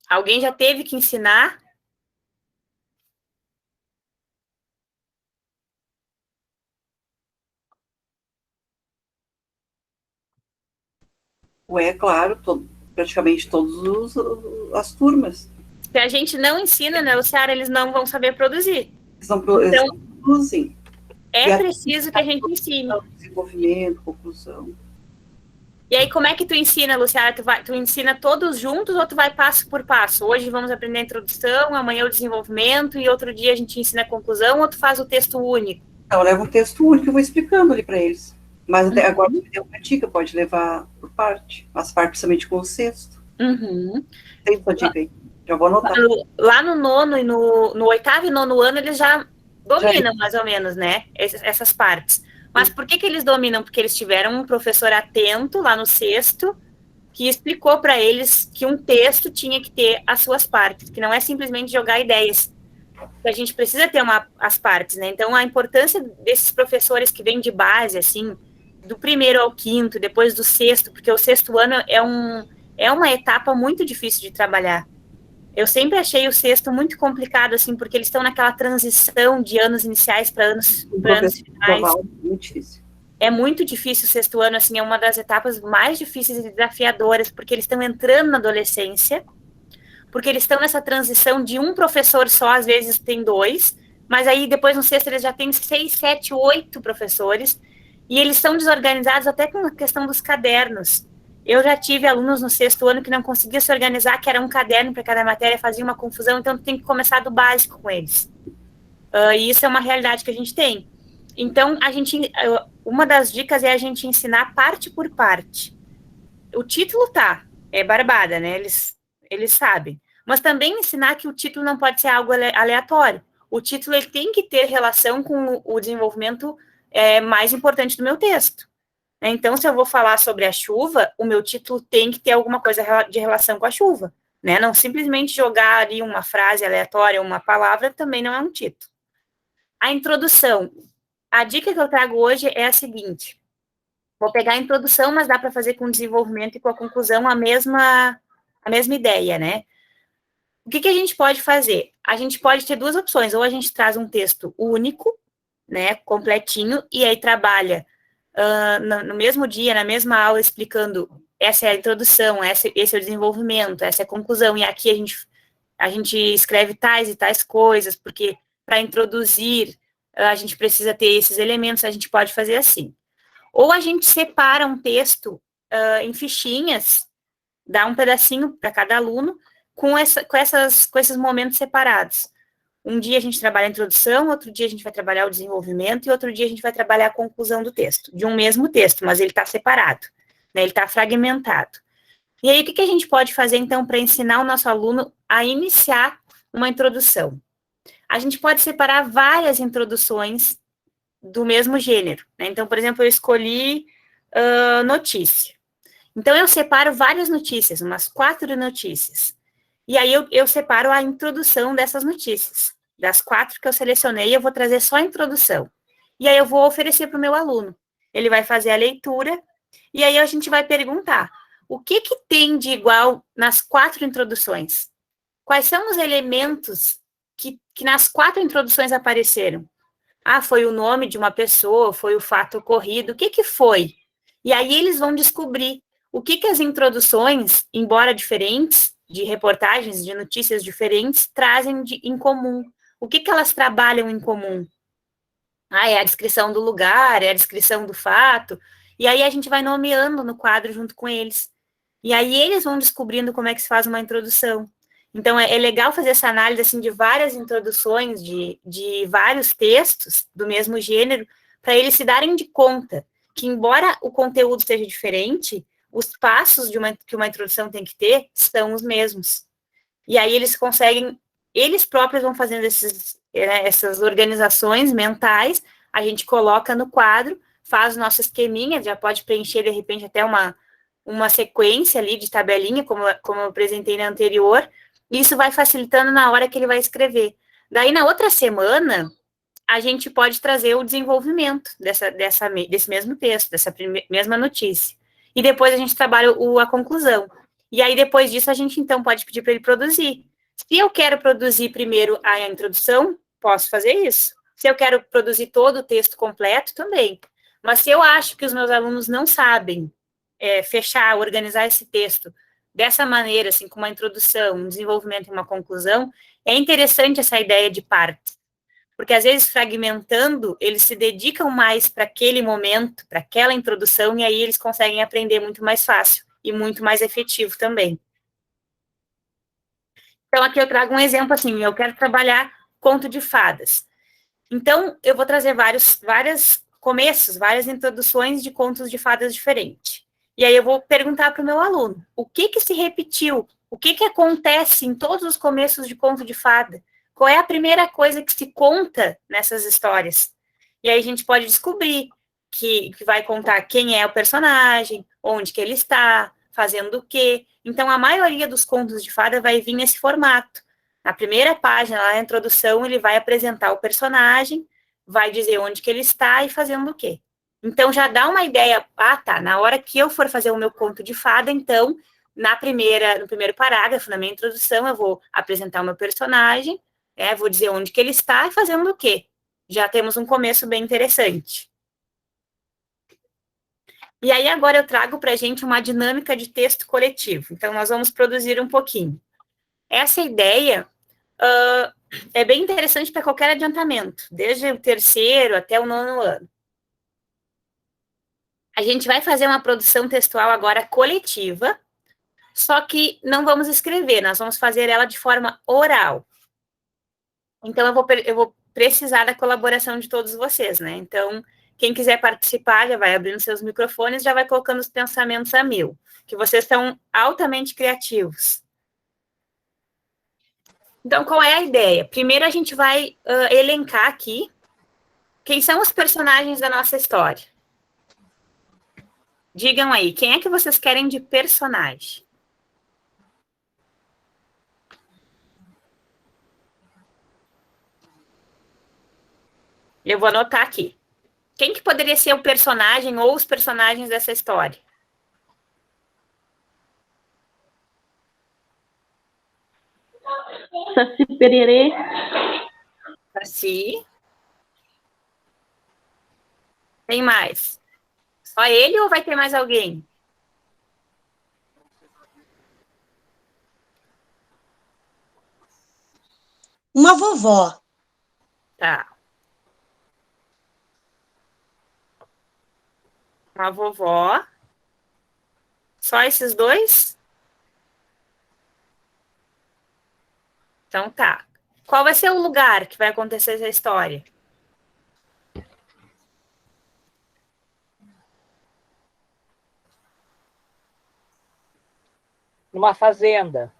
Alguém já teve que ensinar? Claro, praticamente todas as turmas. Se a gente não ensina, né, Luciara, eles não vão saber produzir. Então, produzem. É preciso que a gente ensine. Desenvolvimento, conclusão. E aí, como é que tu ensina, Luciara? Tu ensina todos juntos ou tu vai passo por passo? Hoje vamos aprender a introdução, amanhã o desenvolvimento e outro dia a gente ensina a conclusão, ou tu faz o texto único? Então, eu levo um texto único e vou explicando ali para eles. Mas até agora tem uma dica, pode levar por parte, as partes principalmente com o sexto. Tem sua dica aí, já vou anotar. Lá no nono e no 8º e 9º ano eles já dominam mais ou menos, né, essas partes. Mas por que eles dominam? Porque eles tiveram um professor atento lá no 6º que explicou para eles que um texto tinha que ter as suas partes, que não é simplesmente jogar ideias. A gente precisa ter as partes, né? Então, a importância desses professores que vêm de base, assim, do 1º ao 5º, depois do 6º, porque o 6º ano é uma etapa muito difícil de trabalhar. Eu sempre achei o 6º muito complicado, assim, porque eles estão naquela transição de anos iniciais para anos finais. Muito difícil. É muito difícil o 6º ano, assim, é uma das etapas mais difíceis e desafiadoras, porque eles estão entrando na adolescência, porque eles estão nessa transição de um professor só, às vezes tem 2, mas aí depois no 6º eles já têm 6, 7, 8 professores, e eles são desorganizados até com a questão dos cadernos. Eu já tive alunos no 6º ano que não conseguiam se organizar, que era um caderno para cada matéria, fazia uma confusão, então tem que começar do básico com eles. E isso é uma realidade que a gente tem. Então, uma das dicas é a gente ensinar parte por parte. O título é barbada, né? Eles sabem. Mas também ensinar que o título não pode ser algo aleatório. O título ele tem que ter relação com o desenvolvimento mais importante do meu texto. Então, se eu vou falar sobre a chuva, o meu título tem que ter alguma coisa de relação com a chuva, né? Não simplesmente jogar ali uma frase aleatória, uma palavra, também não é um título. A introdução. A dica que eu trago hoje é a seguinte. Vou pegar a introdução, mas dá para fazer com o desenvolvimento e com a conclusão a mesma ideia, né? O que a gente pode fazer? A gente pode ter duas opções, ou a gente traz um texto único, né, completinho, e aí trabalha no mesmo dia, na mesma aula, explicando essa é a introdução, esse é o desenvolvimento, essa é a conclusão, e aqui a gente escreve tais e tais coisas, porque para introduzir a gente precisa ter esses elementos, a gente pode fazer assim. Ou a gente separa um texto em fichinhas, dá um pedacinho para cada aluno, com esses momentos separados. Um dia a gente trabalha a introdução, outro dia a gente vai trabalhar o desenvolvimento, e outro dia a gente vai trabalhar a conclusão do texto, de um mesmo texto, mas ele está separado, né, ele está fragmentado. E aí, o que a gente pode fazer, então, para ensinar o nosso aluno a iniciar uma introdução? A gente pode separar várias introduções do mesmo gênero, né? Então, por exemplo, eu escolhi notícia. Então, eu separo várias notícias, umas 4 notícias. E aí, eu separo a introdução dessas notícias. Das 4 que eu selecionei, eu vou trazer só a introdução. E aí, eu vou oferecer para o meu aluno. Ele vai fazer a leitura, e aí a gente vai perguntar, o que tem de igual nas 4 introduções? Quais são os elementos que nas 4 introduções apareceram? Ah, foi o nome de uma pessoa, foi o fato ocorrido, o que foi? E aí eles vão descobrir o que as introduções, embora diferentes, de reportagens, de notícias diferentes, trazem em comum. O que elas trabalham em comum? Ah, é a descrição do lugar, é a descrição do fato, e aí a gente vai nomeando no quadro junto com eles. E aí eles vão descobrindo como é que se faz uma introdução. Então, é legal fazer essa análise, assim, de várias introduções, de vários textos do mesmo gênero, para eles se darem de conta que, embora o conteúdo seja diferente, os passos que uma introdução tem que ter são os mesmos. E aí eles conseguem, eles próprios vão fazendo essas organizações mentais, a gente coloca no quadro, faz o nosso esqueminha, já pode preencher, de repente, até uma sequência ali de tabelinha, como eu apresentei na anterior, e isso vai facilitando na hora que ele vai escrever. Daí, na outra semana, a gente pode trazer o desenvolvimento desse mesmo texto, dessa mesma notícia. E depois a gente trabalha a conclusão. E aí, depois disso, a gente, então, pode pedir para ele produzir. Se eu quero produzir primeiro a introdução, posso fazer isso. Se eu quero produzir todo o texto completo, também. Mas se eu acho que os meus alunos não sabem fechar, organizar esse texto dessa maneira, assim, com uma introdução, um desenvolvimento e uma conclusão, é interessante essa ideia de partes. Porque, às vezes, fragmentando, eles se dedicam mais para aquele momento, para aquela introdução, e aí eles conseguem aprender muito mais fácil e muito mais efetivo também. Então, aqui eu trago um exemplo, assim, eu quero trabalhar conto de fadas. Então, eu vou trazer vários começos, várias introduções de contos de fadas diferentes. E aí eu vou perguntar para o meu aluno, o que se repetiu? O que acontece em todos os começos de conto de fada? Qual é a primeira coisa que se conta nessas histórias? E aí a gente pode descobrir que vai contar quem é o personagem, onde que ele está, fazendo o quê. Então, a maioria dos contos de fada vai vir nesse formato. Na primeira página, lá na introdução, ele vai apresentar o personagem, vai dizer onde que ele está e fazendo o quê. Então, já dá uma ideia, tá, na hora que eu for fazer o meu conto de fada, então, no primeiro parágrafo, na minha introdução, eu vou apresentar o meu personagem, vou dizer onde que ele está e fazendo o quê. Já temos um começo bem interessante. E aí, agora eu trago para a gente uma dinâmica de texto coletivo. Então, nós vamos produzir um pouquinho. Essa ideia é bem interessante para qualquer adiantamento, desde o 3º até o 9º ano. A gente vai fazer uma produção textual agora coletiva, só que não vamos escrever, nós vamos fazer ela de forma oral. Então, eu vou precisar da colaboração de todos vocês, né? Então, quem quiser participar, já vai abrindo seus microfones, já vai colocando os pensamentos a mil, que vocês são altamente criativos. Então, qual é a ideia? Primeiro, a gente vai elencar aqui quem são os personagens da nossa história. Digam aí, quem é que vocês querem de personagem? Eu vou anotar aqui. Quem que poderia ser o personagem ou os personagens dessa história? Saci Pererê. Saci. Tem mais? Só ele ou vai ter mais alguém? Uma vovó. Tá. Uma vovó. Só esses dois? Então tá. Qual vai ser o lugar que vai acontecer essa história? Numa fazenda.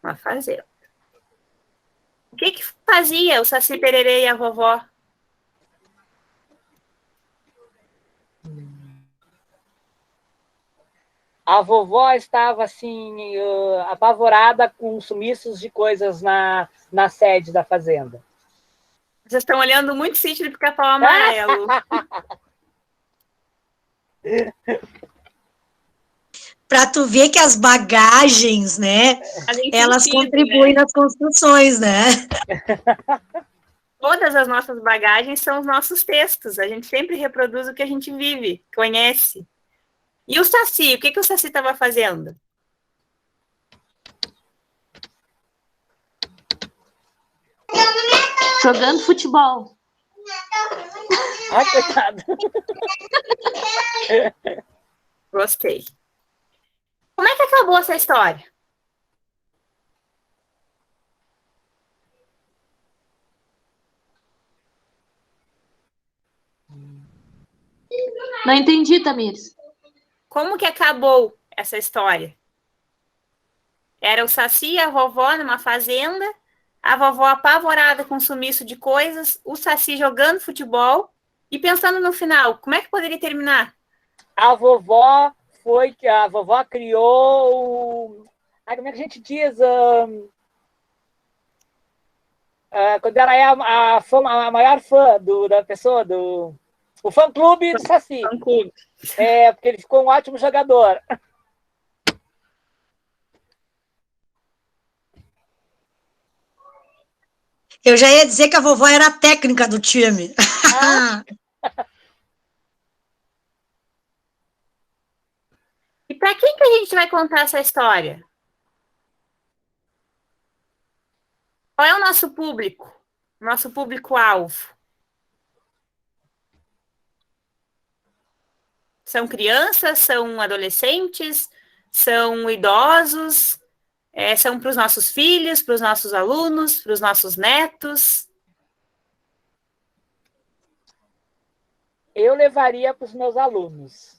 Uma fazenda. O que fazia o Saci Pererê e a vovó? A vovó estava, assim, apavorada com sumiços de coisas na sede da fazenda. Vocês estão olhando muito Sítio do Pica-Pau Amarelo. Para tu ver que as bagagens, né, elas contribuem nas construções, né? Todas as nossas bagagens são os nossos textos. A gente sempre reproduz o que a gente vive, conhece. E o Saci? O que o Saci estava fazendo? Jogando futebol. Ai, coitado. Gostei. Como é que acabou essa história? Não entendi, Tamires. Como que acabou essa história? Era o Saci e a vovó numa fazenda, a vovó apavorada com sumiço de coisas, o Saci jogando futebol e pensando no final, como é que poderia terminar? A vovó criou como é que a gente diz? Quando ela é a maior fã da pessoa, o fã-clube do Saci. Fã-clube. Porque ele ficou um ótimo jogador. Eu já ia dizer que a vovó era a técnica do time. E para quem que a gente vai contar essa história? Qual é o nosso público? Nosso público-alvo? São crianças? São adolescentes? São idosos? São para os nossos filhos, para os nossos alunos, para os nossos netos? Eu levaria para os meus alunos.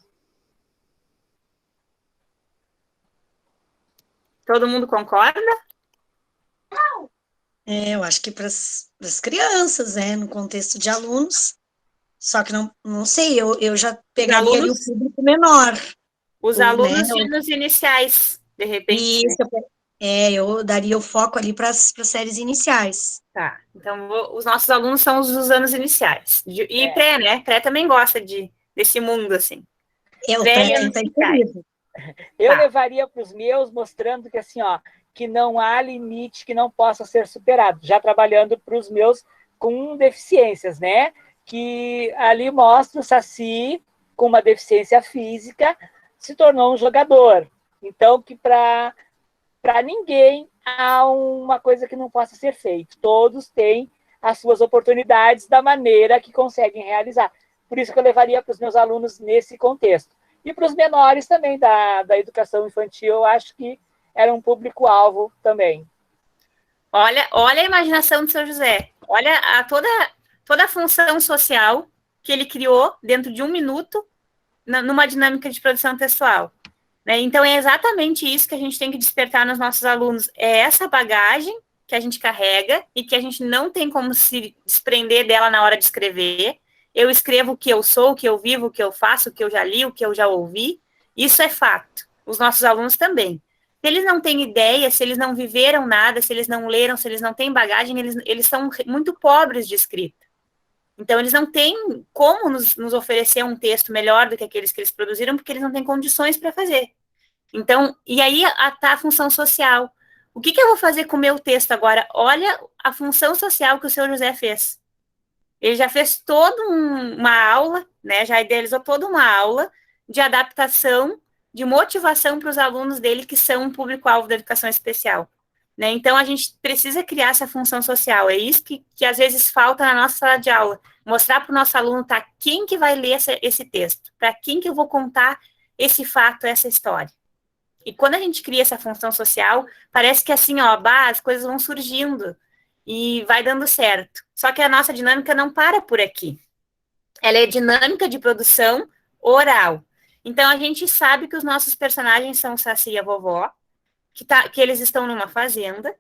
Todo mundo concorda? Eu acho que para as crianças, né, no contexto de alunos, só que não sei, eu já pegaria ali o público menor. Os alunos de anos iniciais, de repente. Isso, eu daria o foco ali para as séries iniciais. Tá, então os nossos alunos são os dos anos iniciais. E pré, né? Pré também gosta desse mundo, assim. O pré tá incrível. Eu levaria para os meus, mostrando que, assim, que não há limite que não possa ser superado. Já trabalhando para os meus com deficiências, né? Que ali mostra o Saci, com uma deficiência física, se tornou um jogador. Então, que para ninguém há uma coisa que não possa ser feita. Todos têm as suas oportunidades da maneira que conseguem realizar. Por isso que eu levaria para os meus alunos nesse contexto. E para os menores também da educação infantil, eu acho que era um público-alvo também. Olha a imaginação do seu José. Olha toda a função social que ele criou dentro de 1 minuto numa dinâmica de produção textual. Então, é exatamente isso que a gente tem que despertar nos nossos alunos. É essa bagagem que a gente carrega e que a gente não tem como se desprender dela na hora de escrever. Eu escrevo o que eu sou, o que eu vivo, o que eu faço, o que eu já li, o que eu já ouvi. Isso é fato. Os nossos alunos também. Se eles não têm ideia, se eles não viveram nada, se eles não leram, se eles não têm bagagem, eles são muito pobres de escrita. Então, eles não têm como nos oferecer um texto melhor do que aqueles que eles produziram, porque eles não têm condições para fazer. Então, e aí tá a função social. O que eu vou fazer com o meu texto agora? Olha a função social que o seu José fez. Ele já fez toda uma aula, né? Já idealizou toda uma aula de adaptação, de motivação para os alunos dele que são um público-alvo da educação especial. Né? Então, a gente precisa criar essa função social. É isso que às vezes falta na nossa sala de aula. Mostrar para o nosso aluno, tá, quem que vai ler esse texto? Para quem que eu vou contar esse fato, essa história? E quando a gente cria essa função social, parece que assim, ó, as coisas vão surgindo e vai dando certo. Só que a nossa dinâmica não para por aqui. Ela é dinâmica de produção oral. Então, a gente sabe que os nossos personagens são o Saci e a vovó, que eles estão numa fazenda,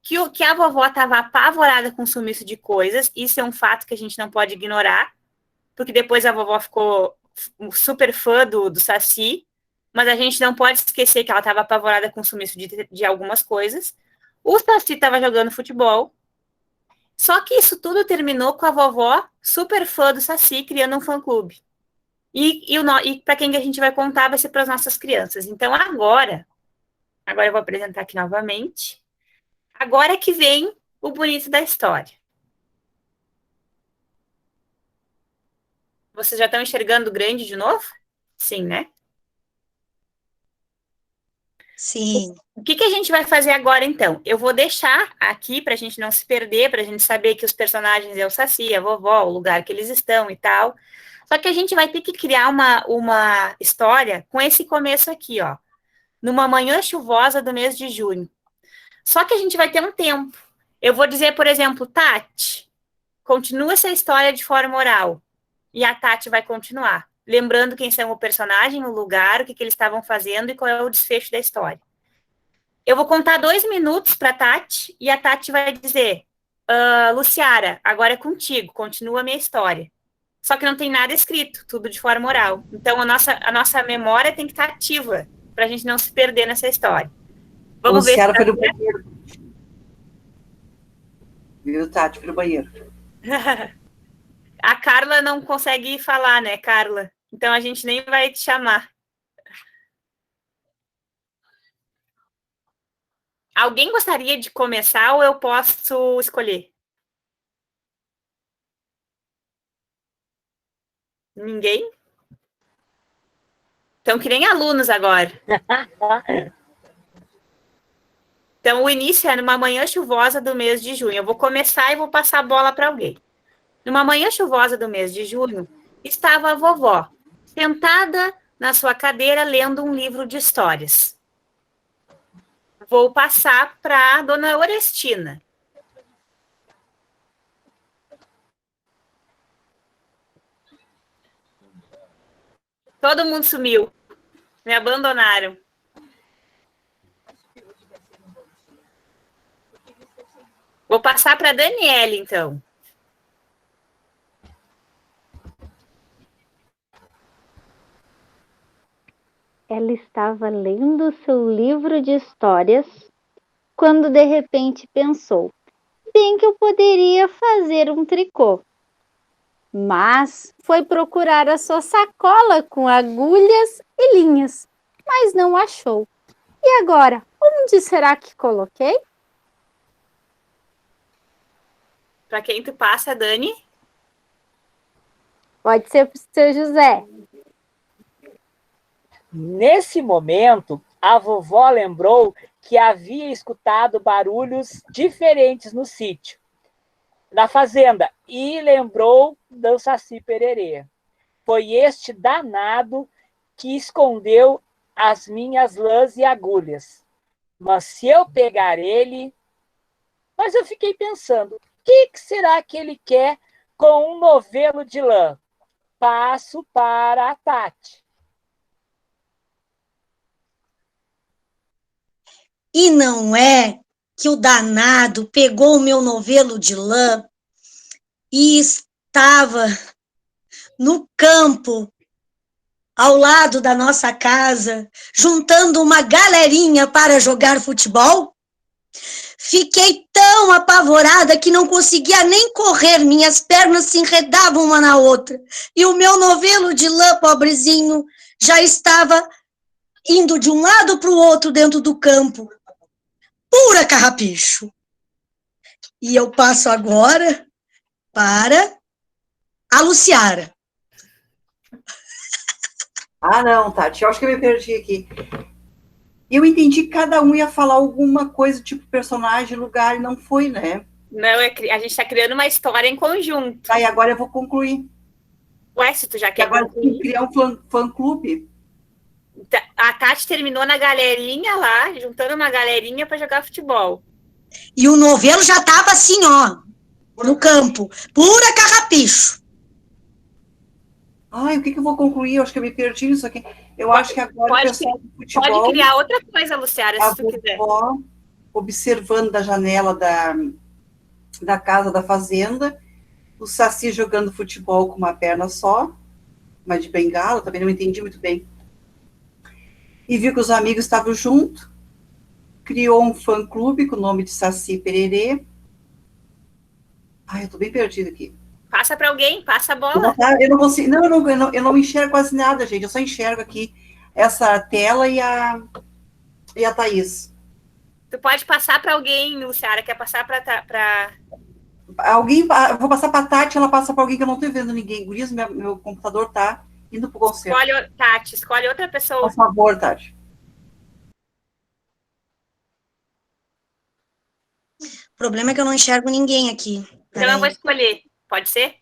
que a vovó estava apavorada com o sumiço de coisas. Isso é um fato que a gente não pode ignorar, porque depois a vovó ficou super fã do Saci, mas a gente não pode esquecer que ela estava apavorada com o sumiço de algumas coisas. O Saci estava jogando futebol, só que isso tudo terminou com a vovó super fã do Saci, criando um fã-clube. E para quem que a gente vai contar vai ser para as nossas crianças. Então, agora eu vou apresentar aqui novamente. Agora é que vem o bonito da história. Vocês já estão enxergando o grande de novo? Sim, né? Sim. O que a gente vai fazer agora, então? Eu vou deixar aqui para a gente não se perder, para a gente saber que os personagens é o Saci, a vovó, o lugar que eles estão e tal. Só que a gente vai ter que criar uma história com esse começo aqui, ó. Numa manhã chuvosa do mês de junho. Só que a gente vai ter um tempo. Eu vou dizer, por exemplo, Tati, continua essa história de forma oral. E a Tati vai continuar. Lembrando quem são o personagem, o lugar, o que eles estavam fazendo e qual é o desfecho da história. Eu vou contar 2 minutos para a Tati e a Tati vai dizer, Luciara, agora é contigo, continua a minha história. Só que não tem nada escrito, tudo de forma oral. Então, a nossa memória tem que estar ativa para a gente não se perder nessa história. Vamos ver se foi no banheiro. Viu, Tati, foi no banheiro. A Carla não consegue falar, né, Carla? Então, a gente nem vai te chamar. Alguém gostaria de começar ou eu posso escolher? Ninguém? Então, que nem alunos agora. Então, o início é numa manhã chuvosa do mês de junho. Eu vou começar e vou passar a bola para alguém. Numa manhã chuvosa do mês de junho, estava a vovó, sentada na sua cadeira, lendo um livro de histórias. Vou passar para a dona Orestina. Todo mundo sumiu. Me abandonaram. Vou passar para a Daniele, então. Ela estava lendo seu livro de histórias quando de repente pensou: bem que eu poderia fazer um tricô. Mas foi procurar a sua sacola com agulhas e linhas, mas não achou. E agora, onde será que coloquei? Para quem tu passa, Dani? Pode ser para o seu José. Nesse momento, a vovó lembrou que havia escutado barulhos diferentes no sítio, na fazenda, e lembrou do Saci Pererê. Foi este danado que escondeu as minhas lãs e agulhas. Mas se eu pegar ele... Mas eu fiquei pensando, o que será que ele quer com um novelo de lã? Passo para a Tati. E não é que o danado pegou o meu novelo de lã e estava no campo, ao lado da nossa casa, juntando uma galerinha para jogar futebol? Fiquei tão apavorada que não conseguia nem correr, minhas pernas se enredavam uma na outra. E o meu novelo de lã, pobrezinho, já estava indo de um lado para o outro dentro do campo. Pura carrapicho. E eu passo agora para a Luciara. Ah, não, Tati, eu acho que eu me perdi aqui. Eu entendi que cada um ia falar alguma coisa, tipo personagem, lugar, e não foi, né? Não, a gente está criando uma história em conjunto. Aí agora eu vou concluir. Ué, se tu já quer Agora concluir. criar um fã-clube. A Tati terminou na galerinha lá, juntando uma galerinha para jogar futebol. E o novelo já estava assim, ó, no campo. Pura carrapicho. Ai, o que eu vou concluir? Eu acho que eu me perdi nisso aqui. Eu acho que agora o pessoal do futebol... Pode criar outra coisa, Luciara, se tu quiser. Observando da janela da casa da fazenda, o Saci jogando futebol com uma perna só, mas de bengala, também não entendi muito bem. E viu que os amigos estavam juntos, criou um fã-clube com o nome de Saci Pererê. Ai, eu tô bem perdida aqui. Passa para alguém, passa a bola. Eu não consigo, eu não enxergo quase nada, gente. Eu só enxergo aqui essa tela e a Thaís. Tu pode passar para alguém, Luciara, quer passar para... Alguém, vou passar para a Tati, ela passa para alguém que eu não estou vendo ninguém. Gurias, meu computador tá indo pro concerto. Tati, escolhe outra pessoa. Por favor, Tati. O problema é que eu não enxergo ninguém aqui. Então eu vou escolher. Pode ser?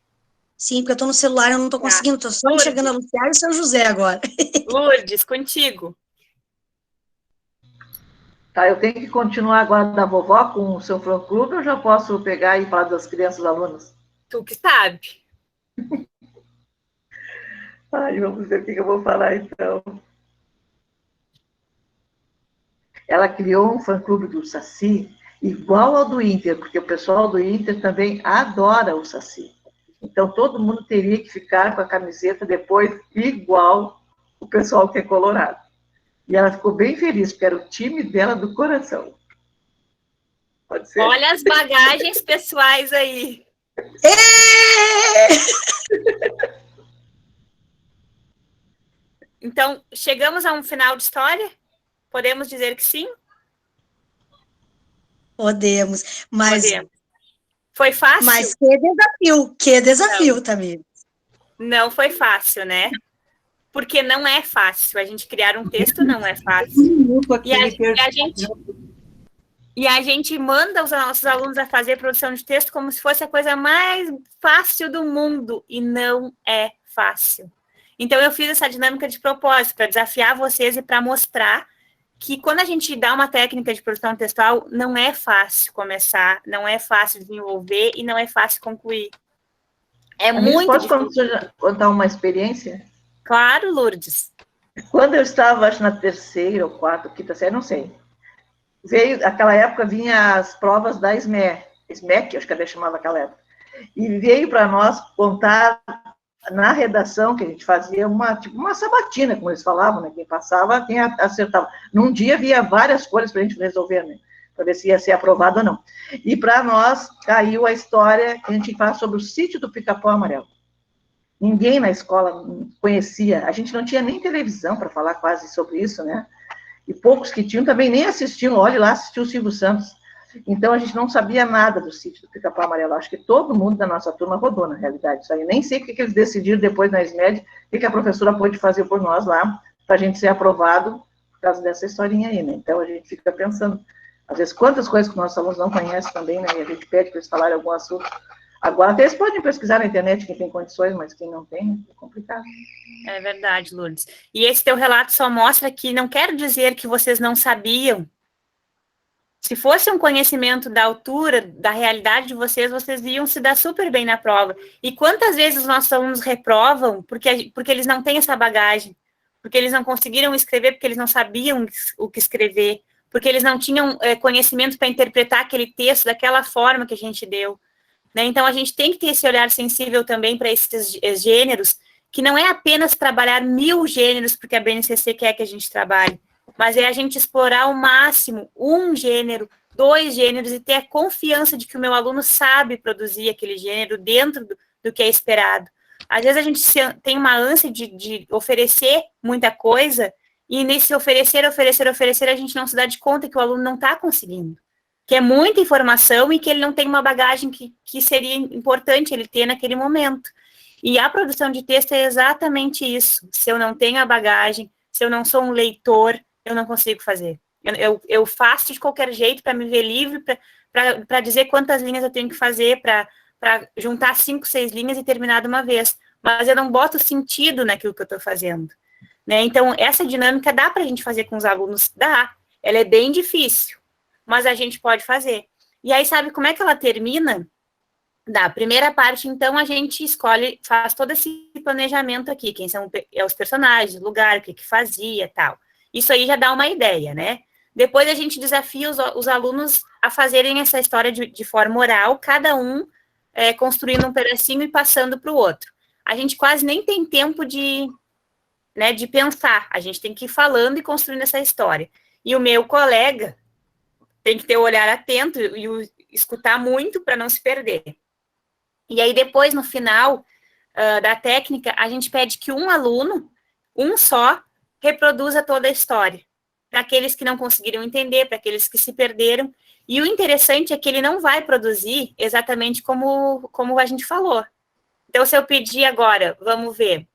Sim, porque eu tô no celular, eu não tô conseguindo, tô só enxergando a Luciara e o seu José agora. Lourdes, contigo. Tá, eu tenho que continuar agora da vovó com o seu fã-clube ou já posso pegar e falar das crianças alunas? Tu que sabe. Ai, vamos ver o que eu vou falar, então. Ela criou um fã-clube do Saci igual ao do Inter, porque o pessoal do Inter também adora o Saci. Então, todo mundo teria que ficar com a camiseta depois igual o pessoal que é colorado. E ela ficou bem feliz, porque era o time dela do coração. Pode ser? Olha as bagagens pessoais aí. Então, chegamos a um final de história? Podemos dizer que sim? Podemos, mas... Podemos. Foi fácil? Mas que desafio também. Não foi fácil, né? Porque não é fácil. A gente criar um texto não é fácil. E a gente manda os nossos alunos a fazer produção de texto como se fosse a coisa mais fácil do mundo. E não é fácil. Então, eu fiz essa dinâmica de propósito, para desafiar vocês e para mostrar que quando a gente dá uma técnica de produção textual, não é fácil começar, não é fácil desenvolver e não é fácil concluir. É muito difícil. Posso contar uma experiência? Claro, Lourdes. Quando eu estava, acho, na terceira ou quarta, quinta série, não sei. Aquela época, vinha as provas da SMEC, acho que ela chamava aquela época. E veio para nós contar na redação, que a gente fazia uma sabatina, como eles falavam, né? Quem passava, quem acertava. Num dia havia várias cores para a gente resolver, né? Para ver se ia ser aprovado ou não. E para nós caiu a história que a gente fala sobre o sítio do Pica-Pau Amarelo. Ninguém na escola conhecia, a gente não tinha nem televisão para falar quase sobre isso, né? E poucos que tinham também nem assistiam, olha lá, assistiu o Silvio Santos. Então, a gente não sabia nada do sítio do Pica-Pau Amarelo. Acho que todo mundo da nossa turma rodou, na realidade. Isso aí. Nem sei o que eles decidiram depois na SMED, o que a professora pôde fazer por nós lá, para a gente ser aprovado por causa dessa historinha aí, né? Então, a gente fica pensando, às vezes, quantas coisas que nossos alunos não conhecem também, né? E a gente pede para eles falarem algum assunto. Agora, até eles podem pesquisar na internet, quem tem condições, mas quem não tem, é complicado. É verdade, Lourdes. E esse teu relato só mostra que não quero dizer que vocês não sabiam. Se fosse um conhecimento da altura, da realidade de vocês, vocês iam se dar super bem na prova. E quantas vezes os nossos alunos reprovam porque eles não têm essa bagagem, porque eles não conseguiram escrever, porque eles não sabiam o que escrever, porque eles não tinham conhecimento para interpretar aquele texto daquela forma que a gente deu. Né? Então, a gente tem que ter esse olhar sensível também para esses gêneros, que não é apenas trabalhar 1000 gêneros, porque a BNCC quer que a gente trabalhe, mas é a gente explorar ao máximo um gênero 2 gêneros e ter a confiança de que o meu aluno sabe produzir aquele gênero dentro do que é esperado. Às vezes a gente tem uma ânsia de oferecer muita coisa e nesse oferecer, a gente não se dá de conta que o aluno não está conseguindo. Que é muita informação e que ele não tem uma bagagem que seria importante ele ter naquele momento. E a produção de texto é exatamente isso. Se eu não tenho a bagagem, se eu não sou um leitor, eu não consigo fazer. Eu faço de qualquer jeito para me ver livre, para dizer quantas linhas eu tenho que fazer, para juntar 5, 6 linhas e terminar de uma vez. Mas eu não boto sentido naquilo que eu estou fazendo. Né? Então, essa dinâmica dá para a gente fazer com os alunos? Dá. Ela é bem difícil, mas a gente pode fazer. E aí, sabe como é que ela termina? Da primeira parte, então, a gente escolhe, faz todo esse planejamento aqui, quem são os personagens, o lugar, o que fazia, tal. Isso aí já dá uma ideia, né? Depois a gente desafia os alunos a fazerem essa história de forma oral, cada um construindo um pedacinho e passando para o outro. A gente quase nem tem tempo de pensar, a gente tem que ir falando e construindo essa história. E o meu colega tem que ter o olhar atento e escutar muito para não se perder. E aí, depois, no final da técnica, a gente pede que um aluno, um só, reproduza toda a história. Para aqueles que não conseguiram entender, para aqueles que se perderam. E o interessante é que ele não vai produzir exatamente como a gente falou. Então, se eu pedir agora, vamos ver.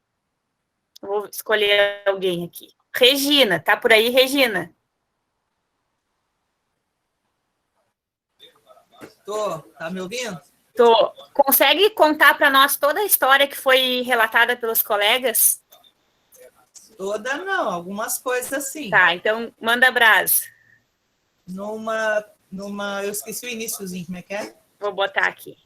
Vou escolher alguém aqui. Regina, tá por aí, Regina? Tô, tá me ouvindo? Tô. Consegue contar para nós toda a história que foi relatada pelos colegas? Toda não, algumas coisas sim. Tá, então manda brasa. Eu esqueci o iniciozinho, como é que é? Vou botar aqui.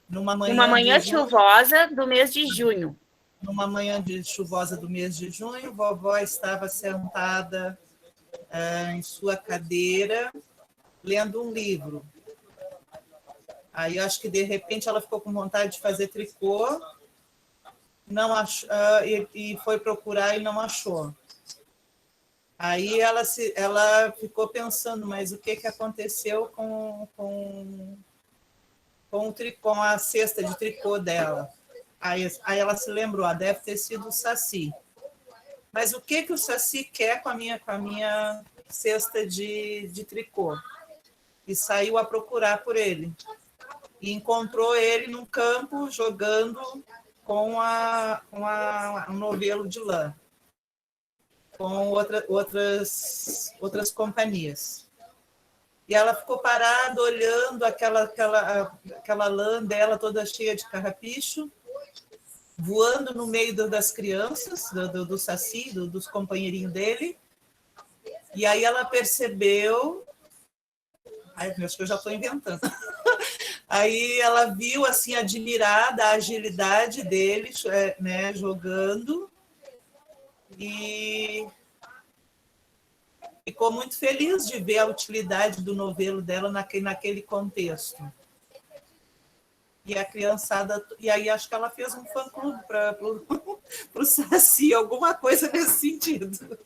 Uma manhã chuvosa do mês de junho. Numa manhã chuvosa do mês de junho, vovó estava sentada em sua cadeira, lendo um livro. Aí, acho que, de repente, ela ficou com vontade de fazer tricô, não achou, e foi procurar e não achou. Aí, ela ficou pensando, mas o que aconteceu com a cesta de tricô dela? Aí ela se lembrou, deve ter sido o Saci. Mas o que o Saci quer com a minha cesta de tricô? E saiu a procurar por ele. E encontrou ele num campo jogando com um novelo de lã, com outras companhias. E ela ficou parada olhando aquela lã dela toda cheia de carrapicho, voando no meio das crianças, do Saci, dos companheirinhos dele. E aí ela percebeu... acho que eu já estou inventando. Aí ela viu, assim, admirada a agilidade dele, né, jogando, e ficou muito feliz de ver a utilidade do novelo dela naquele contexto. E a criançada... E aí acho que ela fez um fã-clube para o Saci, alguma coisa nesse sentido.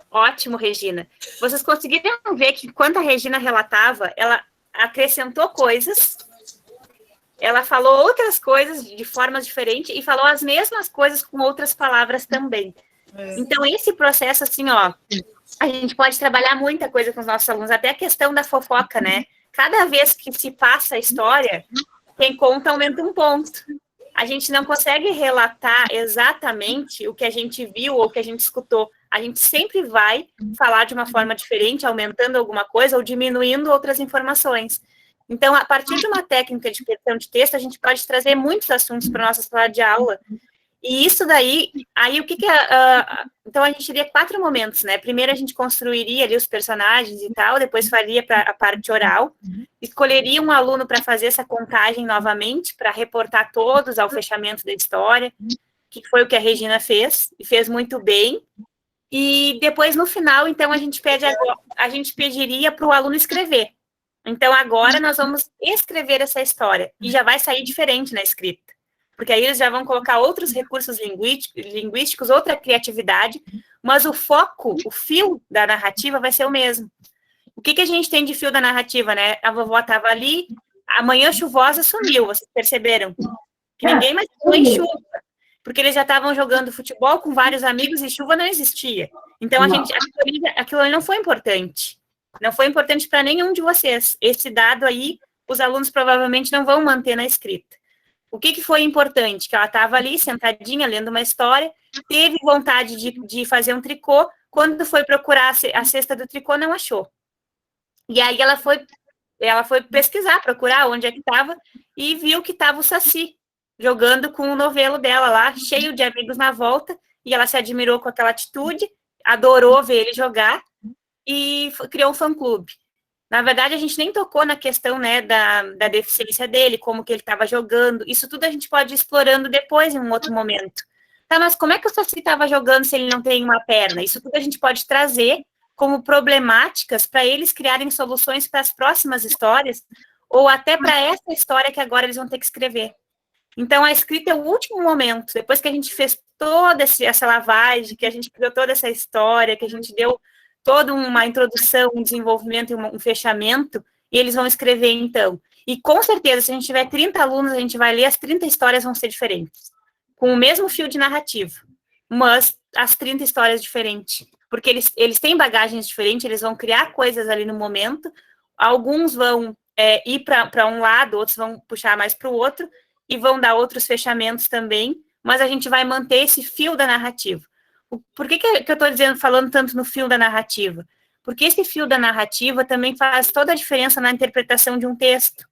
Ótimo, Regina. Vocês conseguiram ver que, enquanto a Regina relatava, ela acrescentou coisas, ela falou outras coisas de formas diferentes e falou as mesmas coisas com outras palavras também. Então, esse processo, assim, ó, a gente pode trabalhar muita coisa com os nossos alunos, até a questão da fofoca, né? Cada vez que se passa a história, quem conta aumenta um ponto. A gente não consegue relatar exatamente o que a gente viu ou o que a gente escutou. A gente sempre vai falar de uma forma diferente, aumentando alguma coisa ou diminuindo outras informações. Então, a partir de uma técnica de produção de texto, a gente pode trazer muitos assuntos para a nossa sala de aula. E isso daí, aí o que então, a gente teria 4 momentos, né? Primeiro, a gente construiria ali os personagens e tal, depois faria a parte oral, escolheria um aluno para fazer essa contagem novamente, para reportar todos ao fechamento da história, que foi o que a Regina fez, e fez muito bem. E depois, no final, então, a gente pediria para o aluno escrever. Então, agora nós vamos escrever essa história, e já vai sair diferente na escrita, porque aí eles já vão colocar outros recursos linguísticos, outra criatividade, mas o foco, o fio da narrativa vai ser o mesmo. O que a gente tem de fio da narrativa, né? A vovó estava ali, a manhã chuvosa sumiu, vocês perceberam? Que ninguém mais foi em chuva, porque eles já estavam jogando futebol com vários amigos e chuva não existia. Então, aquilo ali não foi importante. Não foi importante para nenhum de vocês. Esse dado aí, os alunos provavelmente não vão manter na escrita. O que foi importante? Que ela estava ali, sentadinha, lendo uma história, teve vontade de fazer um tricô, quando foi procurar a cesta do tricô, não achou. E aí ela foi pesquisar, procurar onde é que estava, e viu que estava o Saci, jogando com o novelo dela lá, cheio de amigos na volta, e ela se admirou com aquela atitude, adorou ver ele jogar, e criou um fã-clube. Na verdade, a gente nem tocou na questão, né, da deficiência dele, como que ele estava jogando. Isso tudo a gente pode ir explorando depois, em um outro momento. Tá, mas como é que o Saci estava jogando se ele não tem uma perna? Isso tudo a gente pode trazer como problemáticas para eles criarem soluções para as próximas histórias, ou até para essa história que agora eles vão ter que escrever. Então, a escrita é o último momento. Depois que a gente fez toda essa lavagem, que a gente criou toda essa história, que a gente deu toda uma introdução, um desenvolvimento e um fechamento, e eles vão escrever, então. E, com certeza, se a gente tiver 30 alunos, a gente vai ler, as 30 histórias vão ser diferentes, com o mesmo fio de narrativa, mas as 30 histórias diferentes, porque eles têm bagagens diferentes, eles vão criar coisas ali no momento, alguns vão ir para um lado, outros vão puxar mais para o outro, e vão dar outros fechamentos também, mas a gente vai manter esse fio da narrativa. Por que eu estou falando tanto no fio da narrativa? Porque esse fio da narrativa também faz toda a diferença na interpretação de um texto.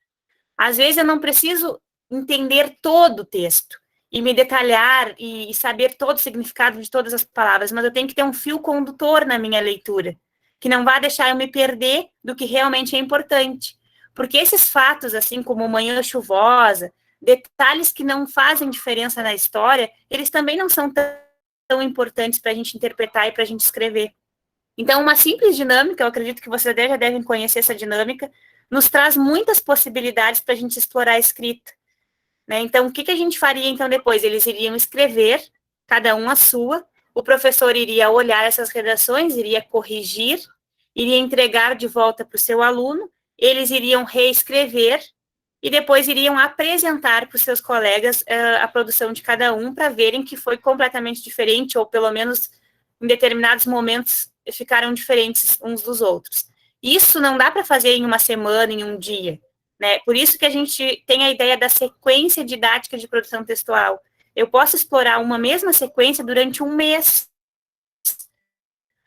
Às vezes eu não preciso entender todo o texto e me detalhar e saber todo o significado de todas as palavras, mas eu tenho que ter um fio condutor na minha leitura, que não vai deixar eu me perder do que realmente é importante. Porque esses fatos, assim como manhã chuvosa, detalhes que não fazem diferença na história, eles também não são tão importantes para a gente interpretar e para a gente escrever. Então, uma simples dinâmica, eu acredito que vocês já devem conhecer essa dinâmica, nos traz muitas possibilidades para a gente explorar a escrita. Né? Então, o que a gente faria, então, depois? Eles iriam escrever, cada um a sua, o professor iria olhar essas redações, iria corrigir, iria entregar de volta para o seu aluno, eles iriam reescrever, e depois iriam apresentar para os seus colegas a produção de cada um, para verem que foi completamente diferente, ou pelo menos em determinados momentos ficaram diferentes uns dos outros. Isso não dá para fazer em uma semana, em um dia, né? Por isso que a gente tem a ideia da sequência didática de produção textual. Eu posso explorar uma mesma sequência durante um mês,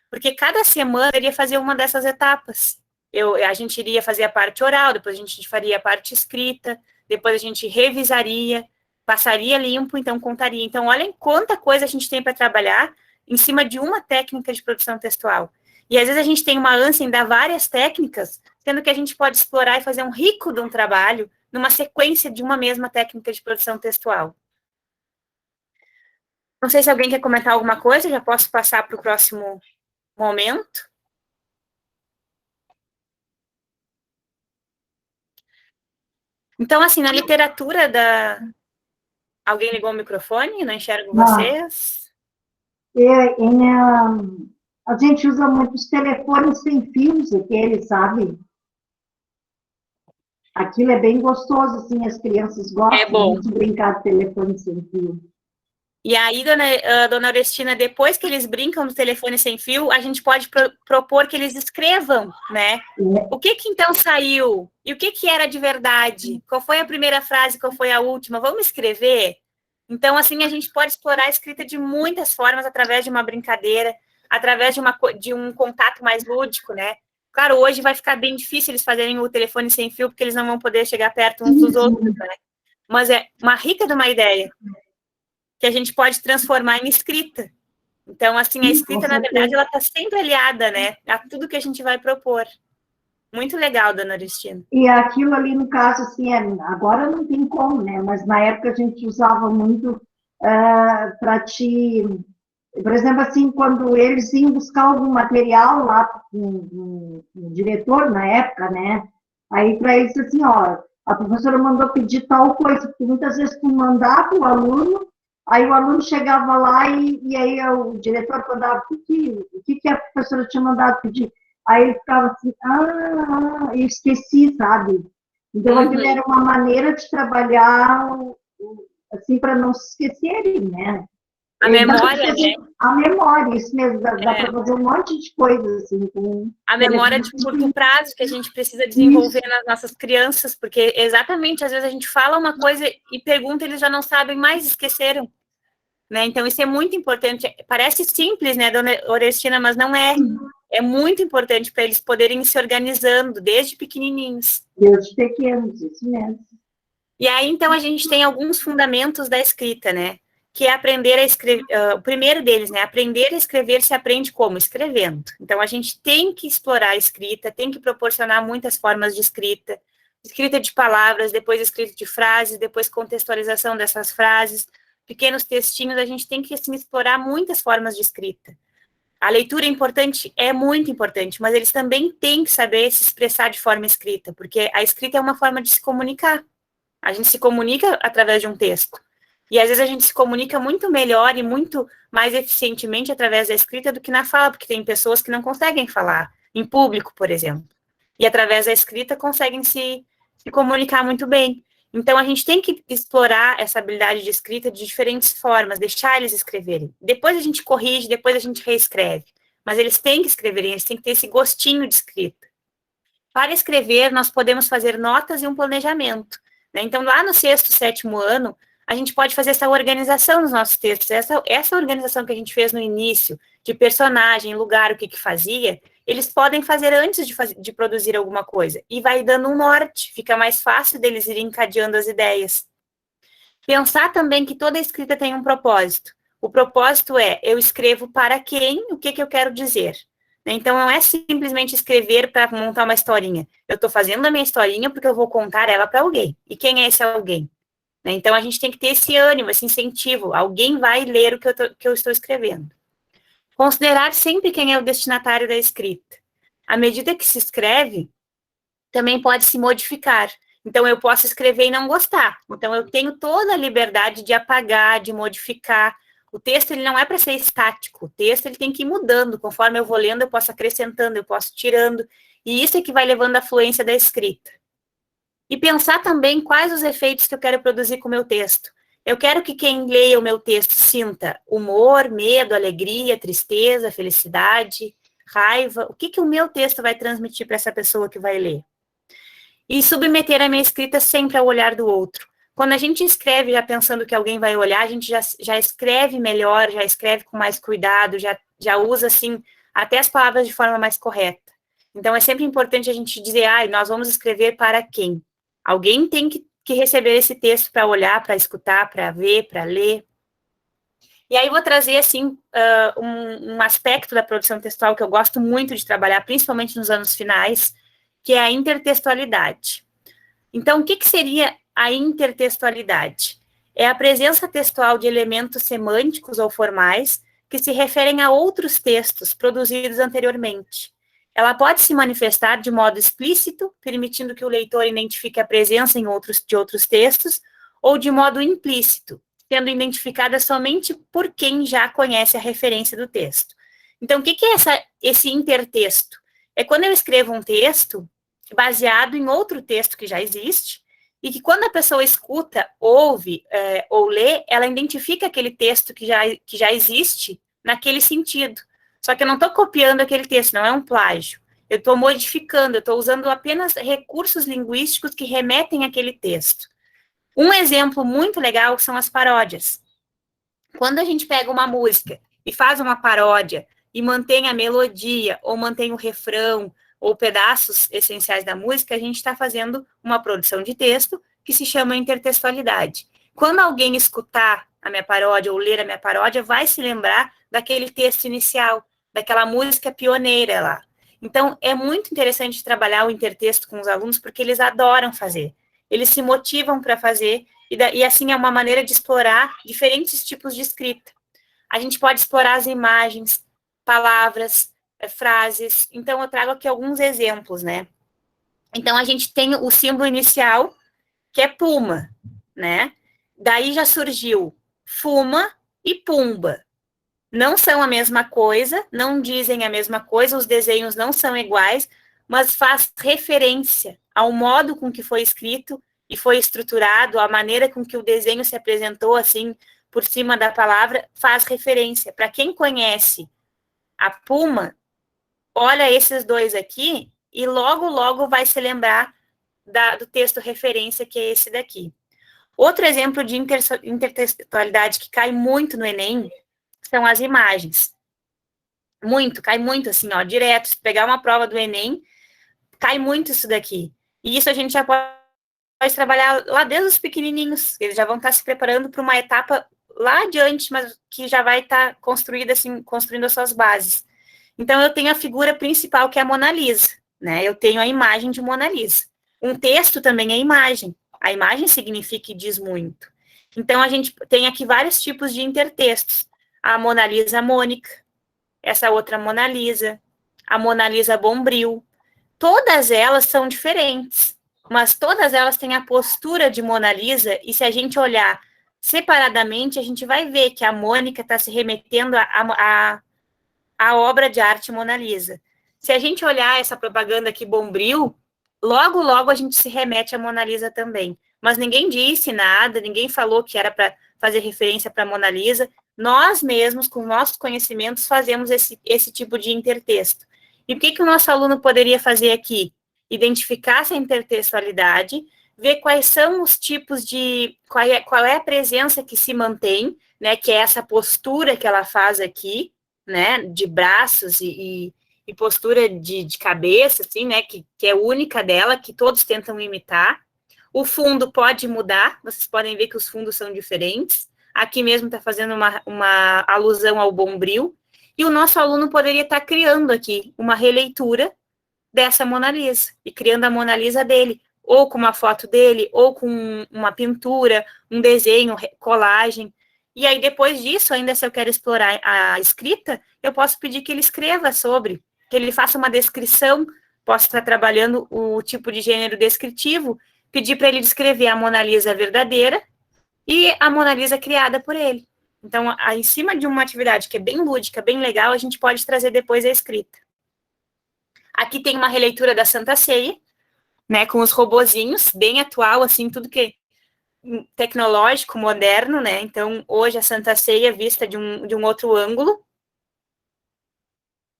porque cada semana eu iria fazer uma dessas etapas. A gente iria fazer a parte oral, depois a gente faria a parte escrita, depois a gente revisaria, passaria limpo, então contaria. Então, olhem quanta coisa a gente tem para trabalhar em cima de uma técnica de produção textual. E às vezes a gente tem uma ânsia em dar várias técnicas, sendo que a gente pode explorar e fazer um rico de um trabalho numa sequência de uma mesma técnica de produção textual. Não sei se alguém quer comentar alguma coisa, já posso passar para o próximo momento. Então, assim, na literatura da... Alguém ligou o microfone? Não enxergo vocês. A gente usa muito os telefones sem fios, aqueles, sabe? Aquilo é bem gostoso, assim, as crianças gostam de brincar de telefone sem fio. E aí, dona Orestina, depois que eles brincam no telefone sem fio, a gente pode propor que eles escrevam, né? O que então saiu? E o que era de verdade? Qual foi a primeira frase, qual foi a última? Vamos escrever? Então, assim, a gente pode explorar a escrita de muitas formas, através de uma brincadeira, através de um contato mais lúdico, né? Claro, hoje vai ficar bem difícil eles fazerem o telefone sem fio, porque eles não vão poder chegar perto uns dos outros, né? Mas é uma rica de uma ideia que a gente pode transformar em escrita. Então, assim, a escrita, na verdade, ela está sempre aliada, né, a tudo que a gente vai propor. Muito legal, dona Orestina. E aquilo ali, no caso, assim, agora não tem como, né, mas na época a gente usava muito para por exemplo, assim, quando eles iam buscar algum material lá com o diretor, na época, né, aí para eles, assim, ó, a professora mandou pedir tal coisa, porque muitas vezes tu mandava o aluno, aí o aluno chegava lá e aí o diretor mandava o que a professora tinha mandado pedir. Aí ele ficava assim, e esqueci, sabe? Então, aquilo era uma maneira de trabalhar, assim, para não se esquecerem, né? A memória, né? A memória, isso mesmo, dá para fazer um monte de coisas, assim. A memória de curto prazo que a gente precisa desenvolver nas nossas crianças, porque exatamente, às vezes a gente fala uma coisa e pergunta, eles já não sabem mais, esqueceram. Né? Então, isso é muito importante. Parece simples, né, dona Orestina, mas não é. É muito importante para eles poderem ir se organizando desde pequenininhos. Desde pequenos, isso mesmo. E aí, então, a gente tem alguns fundamentos da escrita, né? Que é aprender a escrever. O primeiro deles, né? Aprender a escrever se aprende como? Escrevendo. Então, a gente tem que explorar a escrita, tem que proporcionar muitas formas de escrita. Escrita de palavras, depois escrita de frases, depois contextualização dessas frases, pequenos textinhos, a gente tem que assim, explorar muitas formas de escrita. A leitura é importante, é muito importante, mas eles também têm que saber se expressar de forma escrita, porque a escrita é uma forma de se comunicar. A gente se comunica através de um texto. E às vezes a gente se comunica muito melhor e muito mais eficientemente através da escrita do que na fala, porque tem pessoas que não conseguem falar, em público, por exemplo. E através da escrita conseguem se comunicar muito bem. Então, a gente tem que explorar essa habilidade de escrita de diferentes formas, deixar eles escreverem. Depois a gente corrige, depois a gente reescreve. Mas eles têm que escreverem, eles têm que ter esse gostinho de escrita. Para escrever, nós podemos fazer notas e um planejamento. Né? Então, lá no 6º, 7º ano, a gente pode fazer essa organização nos nossos textos. Essa organização que a gente fez no início, de personagem, lugar, o que fazia, eles podem fazer antes de produzir alguma coisa. E vai dando um norte, fica mais fácil deles irem encadeando as ideias. Pensar também que toda escrita tem um propósito. O propósito é, eu escrevo para quem, o que eu quero dizer. Então, não é simplesmente escrever para montar uma historinha. Eu estou fazendo a minha historinha porque eu vou contar ela para alguém. E quem é esse alguém? Então, a gente tem que ter esse ânimo, esse incentivo. Alguém vai ler o que eu estou escrevendo. Considerar sempre quem é o destinatário da escrita. À medida que se escreve, também pode se modificar. Então, eu posso escrever e não gostar. Então, eu tenho toda a liberdade de apagar, de modificar. O texto, ele não é para ser estático. O texto, ele tem que ir mudando. Conforme eu vou lendo, eu posso acrescentando, eu posso tirando. E isso é que vai levando à fluência da escrita. E pensar também quais os efeitos que eu quero produzir com o meu texto. Eu quero que quem leia o meu texto sinta humor, medo, alegria, tristeza, felicidade, raiva. O que o meu texto vai transmitir para essa pessoa que vai ler? E submeter a minha escrita sempre ao olhar do outro. Quando a gente escreve já pensando que alguém vai olhar, a gente já escreve melhor, já escreve com mais cuidado, já usa, assim, até as palavras de forma mais correta. Então, é sempre importante a gente dizer, nós vamos escrever para quem? Alguém tem que receber esse texto para olhar, para escutar, para ver, para ler. E aí vou trazer, assim, um aspecto da produção textual que eu gosto muito de trabalhar, principalmente nos anos finais, que é a intertextualidade. Então, o que seria a intertextualidade? É a presença textual de elementos semânticos ou formais que se referem a outros textos produzidos anteriormente. Ela pode se manifestar de modo explícito, permitindo que o leitor identifique a presença de outros textos, ou de modo implícito, sendo identificada somente por quem já conhece a referência do texto. Então, o que é esse intertexto? É quando eu escrevo um texto baseado em outro texto que já existe, e que quando a pessoa escuta, ouve ou lê, ela identifica aquele texto que já existe naquele sentido. Só que eu não estou copiando aquele texto, não é um plágio. Eu estou modificando, eu estou usando apenas recursos linguísticos que remetem àquele texto. Um exemplo muito legal são as paródias. Quando a gente pega uma música e faz uma paródia e mantém a melodia, ou mantém o refrão, ou pedaços essenciais da música, a gente está fazendo uma produção de texto que se chama intertextualidade. Quando alguém escutar a minha paródia ou ler a minha paródia, vai se lembrar daquele texto inicial, daquela música pioneira lá. Então, é muito interessante trabalhar o intertexto com os alunos, porque eles adoram fazer. Eles se motivam para fazer, e assim é uma maneira de explorar diferentes tipos de escrita. A gente pode explorar as imagens, palavras, frases. Então, eu trago aqui alguns exemplos, né? Então, a gente tem o símbolo inicial, que é puma, né? Daí já surgiu fuma e pumba. não são a mesma coisa, não dizem a mesma coisa, os desenhos não são iguais, mas faz referência ao modo com que foi escrito e foi estruturado, a maneira com que o desenho se apresentou, assim, por cima da palavra, faz referência. Para quem conhece a Puma, olha esses dois aqui e logo, logo vai se lembrar do texto referência, que é esse daqui. Outro exemplo de intertextualidade que cai muito no Enem são as imagens. Cai muito, assim, ó, direto. Se pegar uma prova do Enem, cai muito isso daqui. E isso a gente já pode trabalhar lá desde os pequenininhos. Eles já vão estar se preparando para uma etapa lá adiante, mas que já vai estar construída, assim, construindo as suas bases. Então, eu tenho a figura principal, que é a Mona Lisa, né? Eu tenho a imagem de Mona Lisa. Um texto também é imagem. A imagem significa e diz muito. Então, a gente tem aqui vários tipos de intertextos. A Mona Lisa Mônica, essa outra Mona Lisa, a Mona Lisa Bombril. Todas elas são diferentes, mas todas elas têm a postura de Mona Lisa, e se a gente olhar separadamente, a gente vai ver que a Mônica está se remetendo à obra de arte Mona Lisa. Se a gente olhar essa propaganda aqui, Bombril, logo, logo a gente se remete à Mona Lisa também. Mas ninguém disse nada, ninguém falou que era para fazer referência para a Mona Lisa. Nós mesmos, com nossos conhecimentos, fazemos esse tipo de intertexto. E o que o nosso aluno poderia fazer aqui? Identificar essa intertextualidade, ver quais são os tipos de... Qual é a presença que se mantém, né, que é essa postura que ela faz aqui, né, de braços e postura de cabeça, assim, né, que é única dela, que todos tentam imitar. O fundo pode mudar, vocês podem ver que os fundos são diferentes. Aqui mesmo está fazendo uma alusão ao Bombril. E o nosso aluno poderia estar criando aqui uma releitura dessa Mona Lisa, e criando a Mona Lisa dele, ou com uma foto dele, ou com uma pintura, um desenho, colagem. E aí, depois disso, ainda se eu quero explorar a escrita, eu posso pedir que ele escreva sobre, que ele faça uma descrição, posso estar trabalhando o tipo de gênero descritivo, pedir para ele descrever a Mona Lisa verdadeira e a Mona Lisa criada por ele. Então, em cima de uma atividade que é bem lúdica, bem legal, a gente pode trazer depois a escrita. Aqui tem uma releitura da Santa Ceia, né, com os robozinhos, bem atual, assim, tudo que tecnológico, moderno, né? Então, hoje a Santa Ceia é vista de um outro ângulo.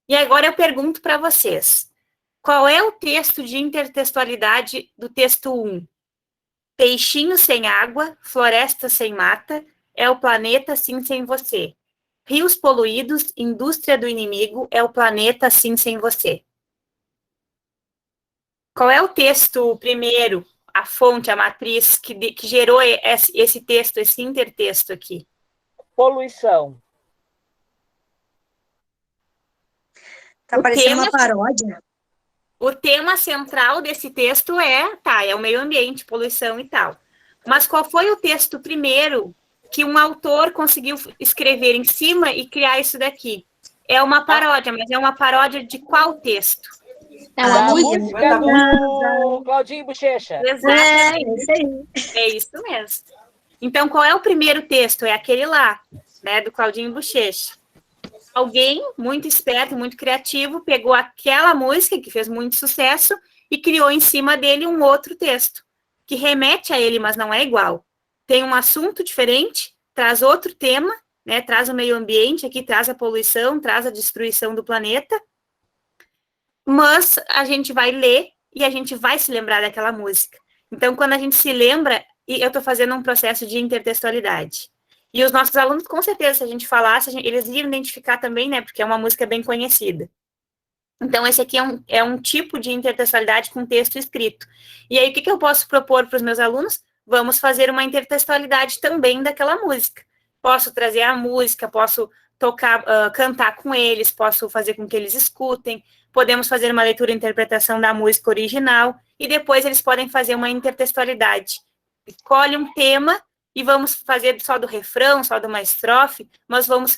E agora eu pergunto para vocês, qual é o texto de intertextualidade do texto 1? Peixinho sem água, floresta sem mata, é o planeta assim sem você. Rios poluídos, indústria do inimigo, é o planeta assim sem você. Qual é o texto primeiro, a fonte, a matriz, que gerou esse texto, esse intertexto aqui? Poluição. Tá parecendo uma paródia. O tema central desse texto é o meio ambiente, poluição e tal. Mas qual foi o texto primeiro que um autor conseguiu escrever em cima e criar isso daqui? É uma paródia, mas é uma paródia de qual texto? É uma música do Claudinho Bochecha. Exatamente. É isso mesmo. Então, qual é o primeiro texto? É aquele lá, né, do Claudinho Bochecha. Alguém muito esperto, muito criativo, pegou aquela música que fez muito sucesso e criou em cima dele um outro texto, que remete a ele, mas não é igual. Tem um assunto diferente, traz outro tema, né, traz o meio ambiente, aqui traz a poluição, traz a destruição do planeta, mas a gente vai ler e a gente vai se lembrar daquela música. Então, quando a gente se lembra, eu estou fazendo um processo de intertextualidade. E os nossos alunos, com certeza, se a gente falasse, eles iriam identificar também, né, porque é uma música bem conhecida. Então, esse aqui é um tipo de intertextualidade com texto escrito. E aí, o que eu posso propor para os meus alunos? Vamos fazer uma intertextualidade também daquela música. Posso trazer a música, posso tocar, cantar com eles, posso fazer com que eles escutem, podemos fazer uma leitura e interpretação da música original, e depois eles podem fazer uma intertextualidade. Escolhe um tema e vamos fazer só do refrão, só de uma estrofe, mas vamos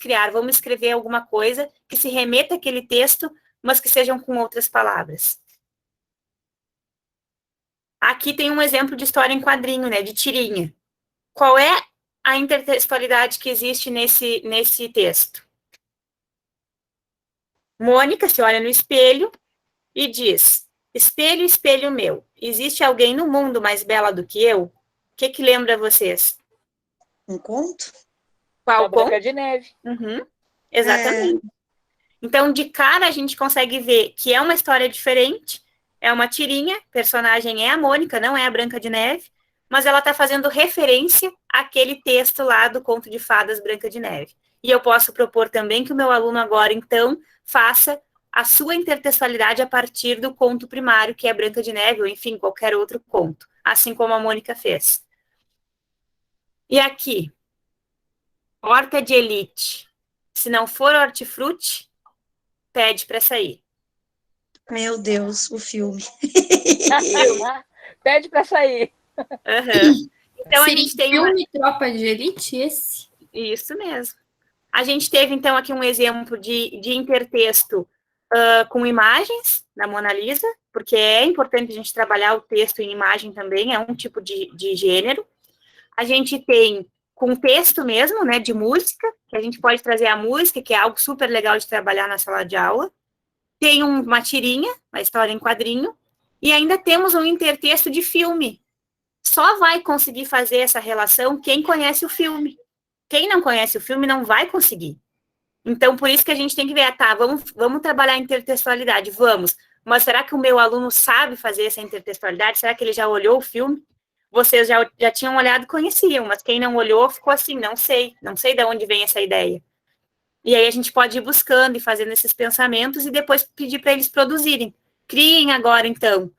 escrever alguma coisa que se remeta àquele texto, mas que sejam com outras palavras. Aqui tem um exemplo de história em quadrinho, né, de tirinha. Qual é a intertextualidade que existe nesse texto? Mônica se olha no espelho e diz: espelho, espelho meu, existe alguém no mundo mais bela do que eu? O que lembra vocês? Um conto? Qual Branca conto? de Neve. Uhum, exatamente. Então, de cara, a gente consegue ver que é uma história diferente, é uma tirinha, personagem é a Mônica, não é a Branca de Neve, mas ela está fazendo referência àquele texto lá do Conto de Fadas Branca de Neve. E eu posso propor também que o meu aluno agora, então, faça a sua intertextualidade a partir do conto primário, que é Branca de Neve, ou enfim, qualquer outro conto, assim como a Mônica fez. E aqui, horta de elite. Se não for hortifruti, pede para sair. Meu Deus, o filme. Pede para sair. Uhum. Então, Sim, a gente tem filme Tropa de Elite, esse? Isso mesmo. A gente teve, então, aqui um exemplo de intertexto com imagens da Mona Lisa, porque é importante a gente trabalhar o texto em imagem também, é um tipo de gênero. A gente tem com texto mesmo, né, de música, que a gente pode trazer a música, que é algo super legal de trabalhar na sala de aula. Tem uma tirinha, uma história em quadrinho, e ainda temos um intertexto de filme. Só vai conseguir fazer essa relação quem conhece o filme. Quem não conhece o filme não vai conseguir. Então, por isso que a gente tem que ver, tá, vamos trabalhar a intertextualidade, vamos. Mas será que o meu aluno sabe fazer essa intertextualidade? Será que ele já olhou o filme? Vocês já tinham olhado e conheciam, mas quem não olhou ficou assim, não sei de onde vem essa ideia. E aí a gente pode ir buscando e fazendo esses pensamentos e depois pedir para eles produzirem. Criem agora, então,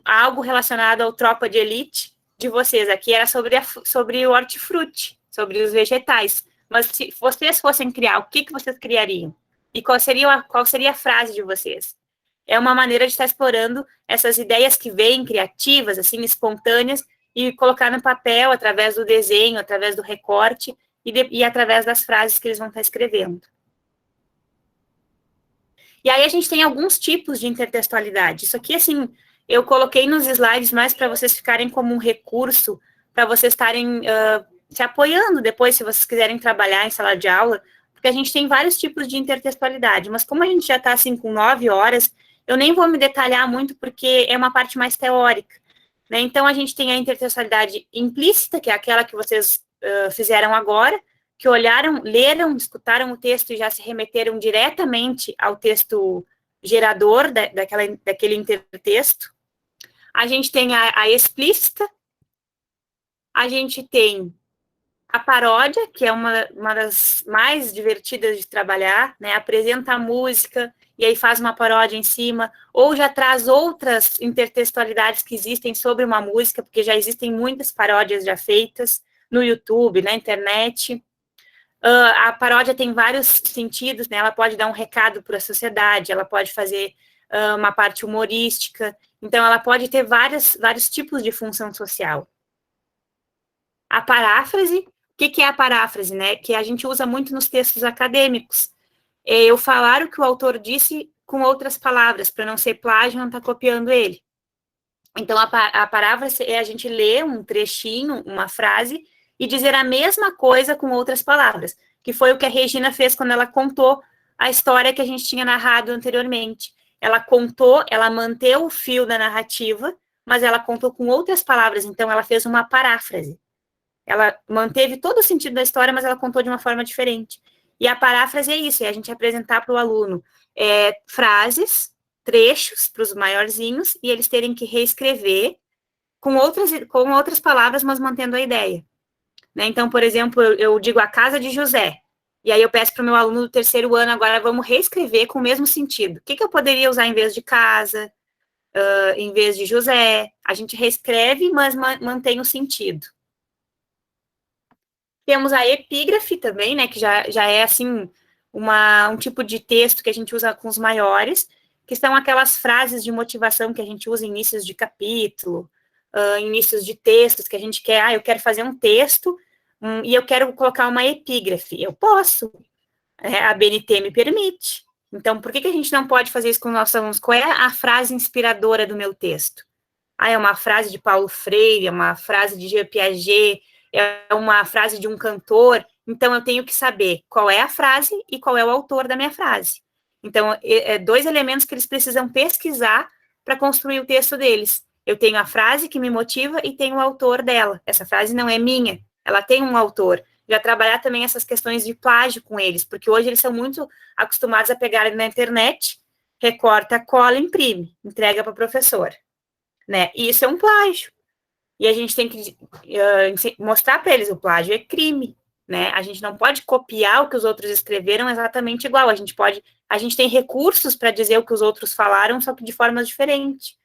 algo relacionado ao Tropa de Elite de vocês. Aqui era sobre o hortifruti, sobre os vegetais. Mas se vocês fossem criar, o que vocês criariam? E qual seria a frase de vocês? É uma maneira de estar explorando essas ideias que vêm criativas, assim, espontâneas, e colocar no papel, através do desenho, através do recorte, e através das frases que eles vão estar escrevendo. E aí a gente tem alguns tipos de intertextualidade. Isso aqui, assim, eu coloquei nos slides mais para vocês ficarem como um recurso, para vocês estarem se apoiando depois, se vocês quiserem trabalhar em sala de aula, porque a gente tem vários tipos de intertextualidade, mas como a gente já está, assim, com 9 horas, eu nem vou me detalhar muito, porque é uma parte mais teórica, né? Então, a gente tem a intertextualidade implícita, que é aquela que vocês fizeram agora, que olharam, leram, escutaram o texto e já se remeteram diretamente ao texto gerador daquele intertexto. A gente tem a explícita, a gente tem a paródia, que é uma das mais divertidas de trabalhar, né? Apresenta a música e aí faz uma paródia em cima, ou já traz outras intertextualidades que existem sobre uma música, porque já existem muitas paródias já feitas no YouTube, na internet. A paródia tem vários sentidos, né? Ela pode dar um recado para a sociedade, ela pode fazer uma parte humorística, então ela pode ter vários tipos de função social. A paráfrase, o que é a paráfrase, né? Que a gente usa muito nos textos acadêmicos. É eu falar o que o autor disse com outras palavras, para não ser plágio, não estar copiando ele. Então, a paráfrase é a gente ler um trechinho, uma frase, e dizer a mesma coisa com outras palavras, que foi o que a Regina fez quando ela contou a história que a gente tinha narrado anteriormente. Ela contou, ela manteve o fio da narrativa, mas ela contou com outras palavras, então ela fez uma paráfrase. Ela manteve todo o sentido da história, mas ela contou de uma forma diferente. E a paráfrase é isso, é a gente apresentar para o aluno frases, trechos para os maiorzinhos, e eles terem que reescrever com outras palavras, mas mantendo a ideia. Né? Então, por exemplo, eu digo a casa de José, e aí eu peço para o meu aluno do 3º ano, agora vamos reescrever com o mesmo sentido. O que eu poderia usar em vez de casa, em vez de José? A gente reescreve, mas mantém o sentido. Temos a epígrafe também, né, que já é, assim, um tipo de texto que a gente usa com os maiores, que são aquelas frases de motivação que a gente usa em inícios de capítulo, inícios de textos, que a gente quer, eu quero fazer um texto, e eu quero colocar uma epígrafe. Eu posso, a BNT me permite. Então, por que a gente não pode fazer isso com os nossos alunos? Qual é a frase inspiradora do meu texto? É uma frase de Paulo Freire, é uma frase de Jean Piaget, é uma frase de um cantor, então eu tenho que saber qual é a frase e qual é o autor da minha frase. Então, dois elementos que eles precisam pesquisar para construir o texto deles. Eu tenho a frase que me motiva e tenho o autor dela. Essa frase não é minha, ela tem um autor. Já trabalhar também essas questões de plágio com eles, porque hoje eles são muito acostumados a pegar na internet, recorta, cola, imprime, entrega para o professor, né? E isso é um plágio. E a gente tem que mostrar para eles o plágio é crime, né? A gente não pode copiar o que os outros escreveram exatamente igual. A gente tem recursos para dizer o que os outros falaram, só que de formas diferentes.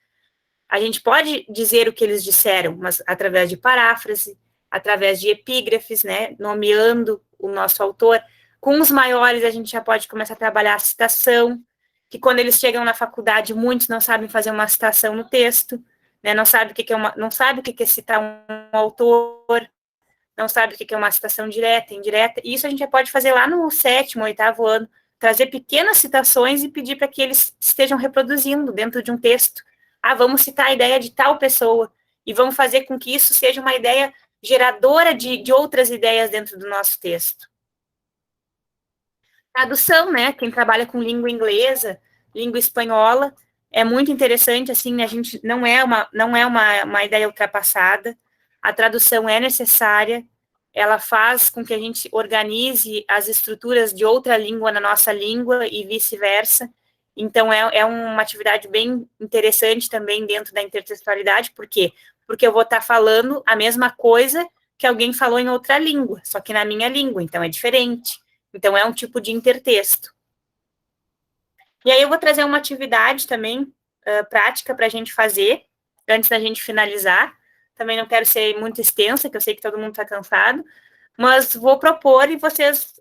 A gente pode dizer o que eles disseram, mas através de paráfrase, através de epígrafes, né, nomeando o nosso autor. Com os maiores, a gente já pode começar a trabalhar a citação, que quando eles chegam na faculdade, muitos não sabem fazer uma citação no texto, né, não sabe o que é citar um autor, não sabe o que é uma citação direta, indireta, e isso a gente já pode fazer lá no 7º, 8º ano, trazer pequenas citações e pedir para que eles estejam reproduzindo dentro de um texto. Vamos citar a ideia de tal pessoa, e vamos fazer com que isso seja uma ideia geradora de outras ideias dentro do nosso texto. Tradução, né? Quem trabalha com língua inglesa, língua espanhola, é muito interessante, assim, a gente não é uma ideia ultrapassada, a tradução é necessária, ela faz com que a gente organize as estruturas de outra língua na nossa língua e vice-versa. Então, é uma atividade bem interessante também dentro da intertextualidade. Por quê? Porque eu vou estar falando a mesma coisa que alguém falou em outra língua, só que na minha língua, então é diferente. Então, é um tipo de intertexto. E aí eu vou trazer uma atividade também prática para a gente fazer, antes da gente finalizar. Também não quero ser muito extensa, que eu sei que todo mundo está cansado, mas vou propor e vocês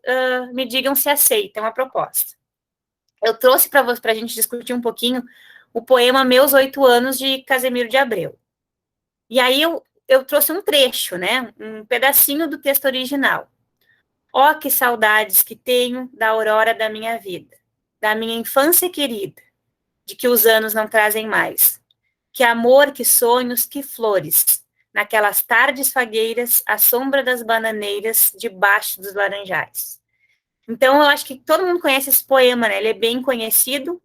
me digam se aceitam a proposta. Eu trouxe para a gente discutir um pouquinho o poema Meus 8 Anos, de Casemiro de Abreu. E aí eu trouxe um trecho, né, um pedacinho do texto original. Ó, que saudades que tenho da aurora da minha vida, da minha infância querida, de que os anos não trazem mais. Que amor, que sonhos, que flores, naquelas tardes fagueiras, à sombra das bananeiras, debaixo dos laranjais. Então, eu acho que todo mundo conhece esse poema, né? Ele é bem conhecido,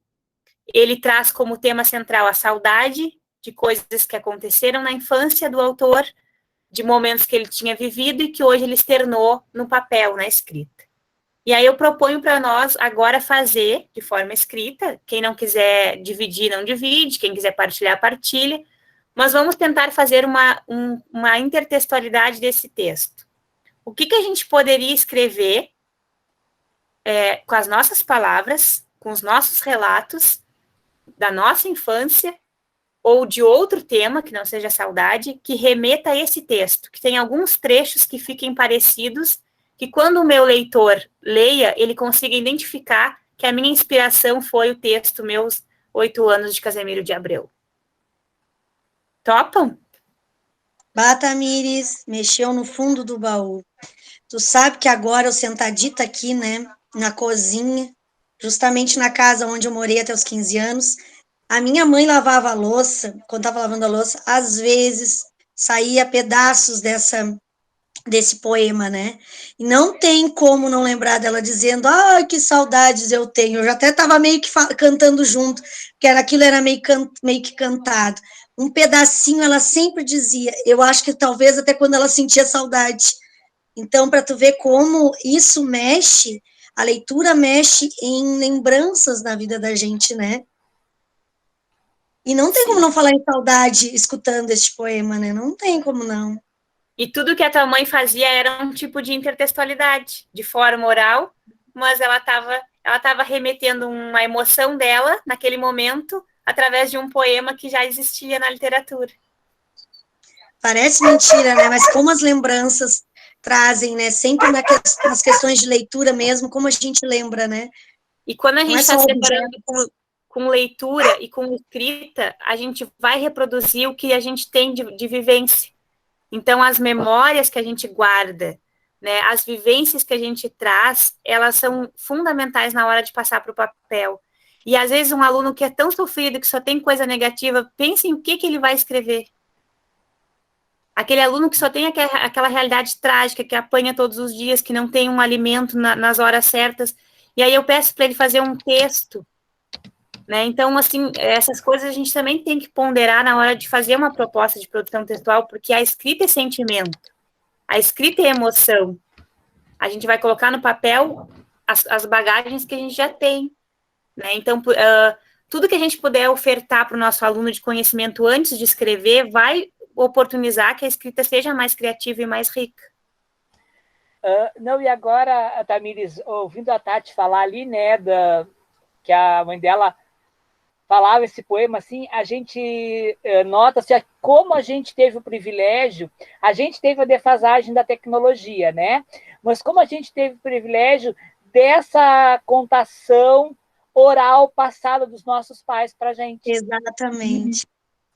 ele traz como tema central a saudade de coisas que aconteceram na infância do autor, de momentos que ele tinha vivido e que hoje ele externou no papel, na escrita. E aí eu proponho para nós agora fazer de forma escrita, quem não quiser dividir, não divide, quem quiser partilhar, partilha, mas vamos tentar fazer uma intertextualidade desse texto. O que a gente poderia escrever com as nossas palavras, com os nossos relatos da nossa infância, ou de outro tema, que não seja saudade, que remeta a esse texto, que tem alguns trechos que fiquem parecidos, que quando o meu leitor leia, ele consiga identificar que a minha inspiração foi o texto Meus 8 Anos, de Casemiro de Abreu. Topam? Tamires, mexeu no fundo do baú. Tu sabe que agora eu sentadita aqui, né, na cozinha, justamente na casa onde eu morei até os 15 anos, a minha mãe lavava a louça, quando estava lavando a louça, às vezes saía pedaços desse poema, né? E não tem como não lembrar dela dizendo, que saudades eu tenho. Eu já até estava meio que cantando junto, porque aquilo era meio que cantado. Um pedacinho ela sempre dizia, eu acho que talvez até quando ela sentia saudade. Então, para tu ver como isso mexe, a leitura mexe em lembranças na vida da gente, né? E não tem como não falar em saudade escutando este poema, né? Não tem como não. E tudo que a tua mãe fazia era um tipo de intertextualidade, de forma oral, mas ela estava remetendo uma emoção dela, naquele momento, através de um poema que já existia na literatura. Parece mentira, né? Mas como as lembranças trazem, né? Sempre nas questões de leitura mesmo, como a gente lembra, né? E quando a gente está separando com leitura e com escrita, a gente vai reproduzir o que a gente tem de vivência. Então, as memórias que a gente guarda, né, as vivências que a gente traz, elas são fundamentais na hora de passar para o papel. E, às vezes, um aluno que é tão sofrido, que só tem coisa negativa, pense em o que ele vai escrever. Aquele aluno que só tem aquela realidade trágica, que apanha todos os dias, que não tem um alimento nas horas certas, e aí eu peço para ele fazer um texto, né? Então, assim, essas coisas a gente também tem que ponderar na hora de fazer uma proposta de produção textual, porque a escrita é sentimento, a escrita é emoção. A gente vai colocar no papel as bagagens que a gente já tem, né? Então, tudo que a gente puder ofertar para o nosso aluno de conhecimento antes de escrever vai oportunizar que a escrita seja mais criativa e mais rica. Não, e agora, Tamires, ouvindo a Tati falar ali, né, que a mãe dela falava esse poema, assim, a gente nota assim, como a gente teve o privilégio, a gente teve a defasagem da tecnologia, né? Mas como a gente teve o privilégio dessa contação oral passada dos nossos pais para a gente. Exatamente.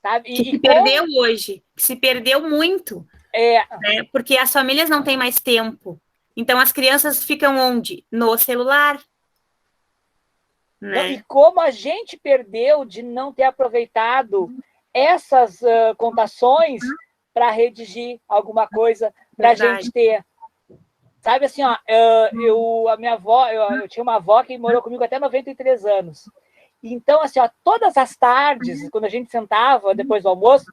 Sabe? Que se perdeu hoje, que se perdeu muito, né? Porque as famílias não têm mais tempo. Então, as crianças ficam onde? No celular. Né? Não, e como a gente perdeu de não ter aproveitado essas contações para redigir alguma coisa para a gente ter. Sabe assim, ó, a minha avó, eu tinha uma avó que morou comigo até 93 anos. Então, assim, ó, todas as tardes, quando a gente sentava depois do almoço,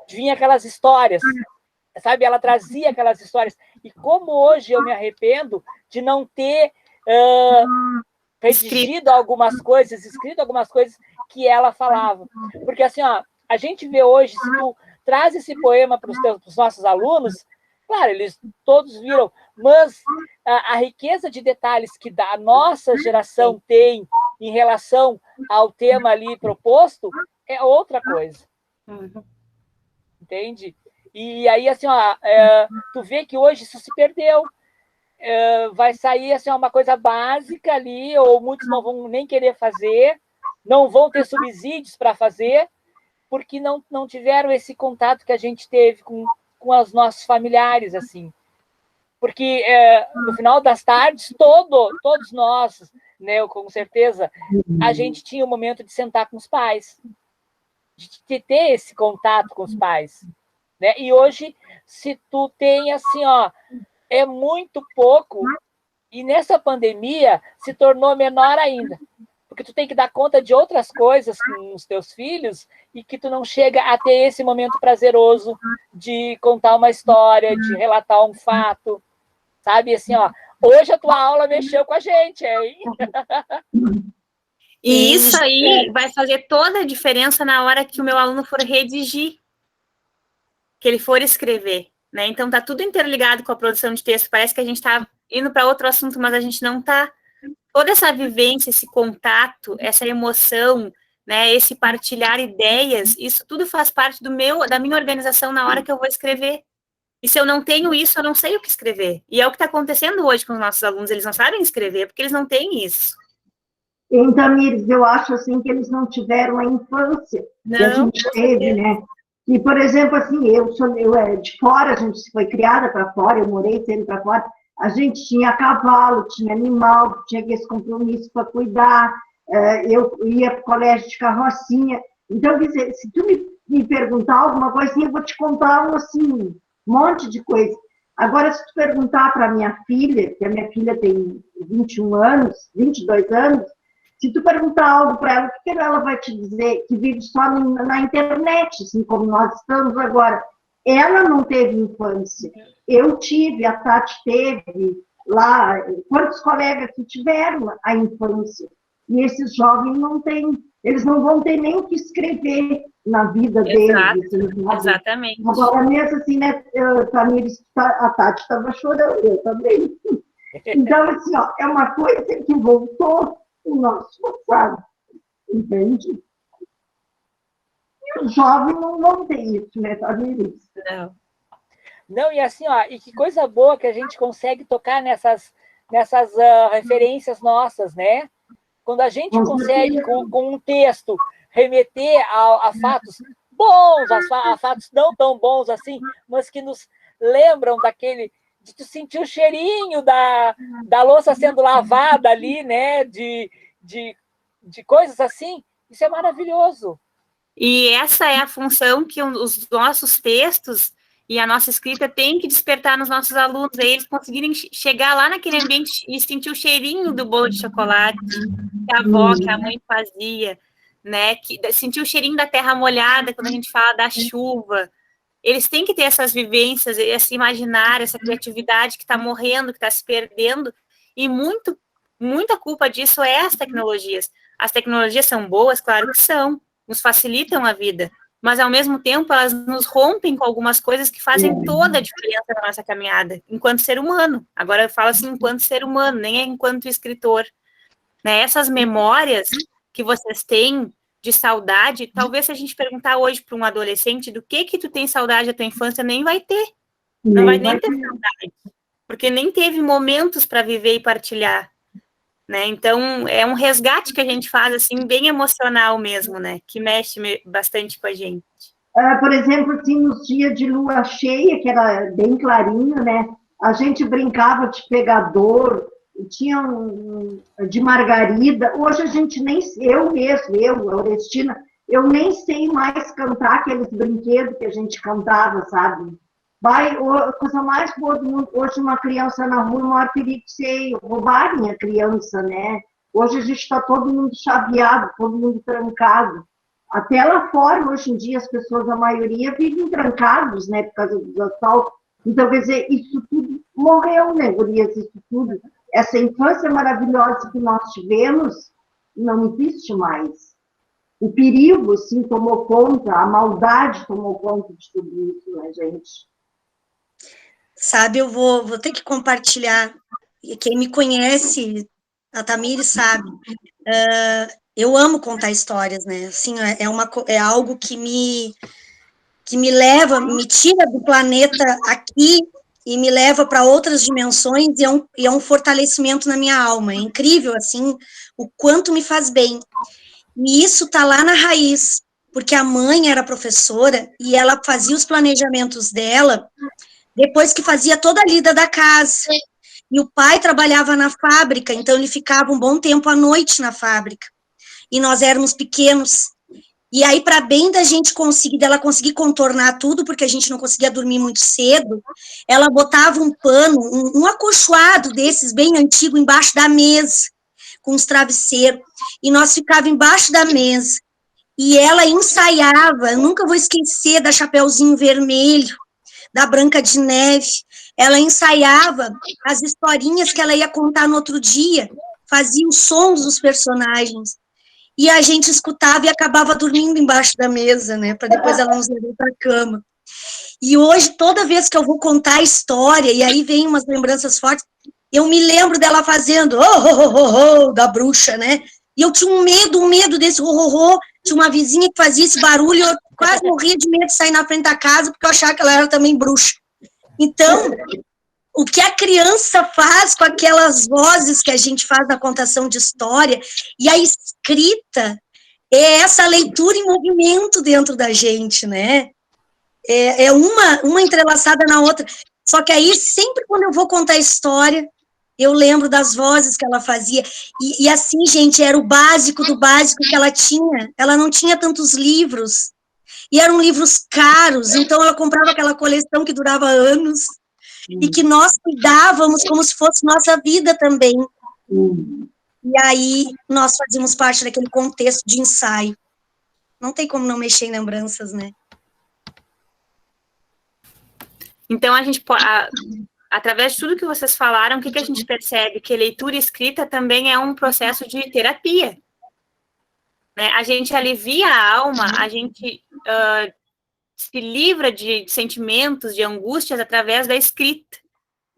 vinha aquelas histórias, sabe? Ela trazia aquelas histórias. E como hoje eu me arrependo de não ter redigido algumas coisas, escrito algumas coisas que ela falava. Porque, assim, ó, a gente vê hoje, se tu traz esse poema para os nossos alunos, claro, eles todos viram, mas a riqueza de detalhes que a nossa geração tem em relação ao tema ali proposto é outra coisa. Entende? E aí, assim, ó, tu vê que hoje isso se perdeu. Vai sair assim, uma coisa básica ali, ou muitos não vão nem querer fazer, não vão ter subsídios para fazer, porque não tiveram esse contato que a gente teve com os nossos familiares, assim. Porque no final das tardes, todos nós, né, com certeza, a gente tinha o momento de sentar com os pais, de ter esse contato com os pais. Né? E hoje, se tu tem assim, ó, é muito pouco, e nessa pandemia se tornou menor ainda, porque tu tem que dar conta de outras coisas com os teus filhos e que tu não chega a ter esse momento prazeroso de contar uma história, de relatar um fato, sabe? Assim, ó, hoje a tua aula mexeu com a gente, hein? E isso aí vai fazer toda a diferença na hora que o meu aluno for redigir, que ele for escrever. Né? Então, está tudo interligado com a produção de texto. Parece que a gente está indo para outro assunto, mas a gente não está. Toda essa vivência, esse contato, essa emoção, né, esse partilhar ideias, isso tudo faz parte da minha organização na hora que eu vou escrever. E se eu não tenho isso, eu não sei o que escrever. E é o que está acontecendo hoje com os nossos alunos. Eles não sabem escrever porque eles não têm isso. Então, Iris, eu acho assim que eles não tiveram a infância que a gente teve, né? E, por exemplo, assim, eu de fora, a gente foi criada para fora, eu morei sempre para fora, a gente tinha cavalo, tinha animal, tinha esse compromisso para cuidar, eu ia para o colégio de carrocinha. Então, quer dizer, se tu me perguntar alguma coisa, eu vou te contar um monte de coisa. Agora, se tu perguntar para a minha filha, que a minha filha tem 21 anos, 22 anos, se tu perguntar algo para ela, o que ela vai te dizer? Que vive só na internet, assim como nós estamos agora. Ela não teve infância. Eu tive, a Tati teve lá. Quantos colegas que tiveram a infância? E esses jovens não têm, eles não vão ter nem o que escrever na vida deles. Exatamente. Agora mesmo assim, né, Tamires, a Tati estava chorando, eu também. Então, assim, ó, é uma coisa que voltou o nosso passado, entende? E os jovens não vão ter isso, né, Tamires? Não, e assim, ó, e que coisa boa que a gente consegue tocar nessas referências nossas, né? Quando a gente consegue, com um texto, remeter a fatos bons, a fatos não tão bons assim, mas que nos lembram de tu sentir o cheirinho da louça sendo lavada ali, né? De coisas assim, isso é maravilhoso. E essa é a função que os nossos textos, E a nossa escrita tem que despertar nos nossos alunos, aí eles conseguirem chegar lá naquele ambiente e sentir o cheirinho do bolo de chocolate que a avó, que a mãe fazia, né? Sentir o cheirinho da terra molhada quando a gente fala da chuva. Eles têm que ter essas vivências, esse imaginário, essa criatividade que está morrendo, que está se perdendo, e muita culpa disso é as tecnologias. As tecnologias são boas, claro que são, nos facilitam a vida, mas ao mesmo tempo elas nos rompem com algumas coisas que fazem toda a diferença na nossa caminhada, enquanto ser humano. Agora eu falo assim, enquanto ser humano, nem é enquanto escritor. Né? Essas memórias que vocês têm de saudade, talvez se a gente perguntar hoje para um adolescente do que tu tem saudade da tua infância, nem vai ter. Não vai nem ter saudade, porque nem teve momentos para viver e partilhar. Né? Então, é um resgate que a gente faz, assim, bem emocional mesmo, né? Que mexe bastante com a gente. Por exemplo, assim, nos dias de lua cheia, que era bem clarinho, né? A gente brincava de pegador, tinha de margarida. Hoje a gente nem... Eu, Aurestina, eu nem sei mais cantar aqueles brinquedos que a gente cantava, sabe? A coisa mais boa do mundo, hoje uma criança na rua, o maior perigo de ser roubarem a criança, né? Hoje a gente está todo mundo chaveado, todo mundo trancado. Até lá fora, hoje em dia, as pessoas, a maioria, vivem trancados, né, por causa dos assaltos. Então, quer dizer, isso tudo morreu, né, gurias, isso tudo. Essa infância maravilhosa que nós tivemos não existe mais. O perigo, sim, tomou conta, a maldade tomou conta de tudo isso, né, gente? Sabe, eu vou ter que compartilhar, e quem me conhece, a Tamires sabe, eu amo contar histórias, né, assim, é algo que me leva, me tira do planeta aqui e me leva para outras dimensões, e é um fortalecimento na minha alma, é incrível, assim, o quanto me faz bem, e isso tá lá na raiz, porque a mãe era professora, e ela fazia os planejamentos dela, depois que fazia toda a lida da casa. E o pai trabalhava na fábrica, então ele ficava um bom tempo à noite na fábrica. E nós éramos pequenos. E aí, para bem dela conseguir contornar tudo, porque a gente não conseguia dormir muito cedo, ela botava um pano, um acolchoado desses, bem antigo, embaixo da mesa, com os travesseiros. E nós ficávamos embaixo da mesa. E ela ensaiava, eu nunca vou esquecer da Chapeuzinho Vermelho, da Branca de Neve, ela ensaiava as historinhas que ela ia contar no outro dia, fazia os sons dos personagens, e a gente escutava e acabava dormindo embaixo da mesa, né, para depois ela nos levar para a cama. E hoje, toda vez que eu vou contar a história, e aí vem umas lembranças fortes, eu me lembro dela fazendo da bruxa, né, e eu tinha um medo desse tinha uma vizinha que fazia esse barulho, eu quase morria de medo de sair na frente da casa, porque eu achava que ela era também bruxa. Então, o que a criança faz com aquelas vozes que a gente faz na contação de história, e a escrita é essa leitura em movimento dentro da gente, né? É uma entrelaçada na outra. Só que aí, sempre quando eu vou contar a história, eu lembro das vozes que ela fazia, e assim, gente, era o básico do básico que ela tinha, ela não tinha tantos livros, e eram livros caros, então ela comprava aquela coleção que durava anos, e que nós cuidávamos como se fosse nossa vida também, e aí nós fazíamos parte daquele contexto de ensaio, não tem como não mexer em lembranças, né? Então, a gente pode... Através de tudo que vocês falaram, o que a gente percebe? Que leitura e escrita também é um processo de terapia. Né? A gente alivia a alma, a gente se livra de sentimentos, de angústias através da escrita.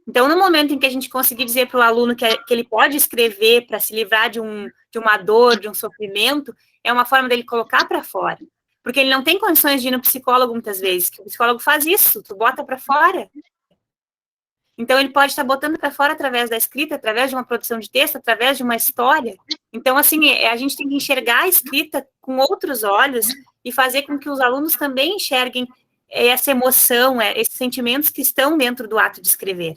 Então, no momento em que a gente conseguir dizer para o aluno que ele pode escrever para se livrar de uma dor, de um sofrimento, é uma forma dele colocar para fora. Porque ele não tem condições de ir no psicólogo muitas vezes, que o psicólogo faz isso, tu bota para fora. Então, ele pode estar botando para fora através da escrita, através de uma produção de texto, através de uma história. Então, assim, a gente tem que enxergar a escrita com outros olhos e fazer com que os alunos também enxerguem essa emoção, esses sentimentos que estão dentro do ato de escrever.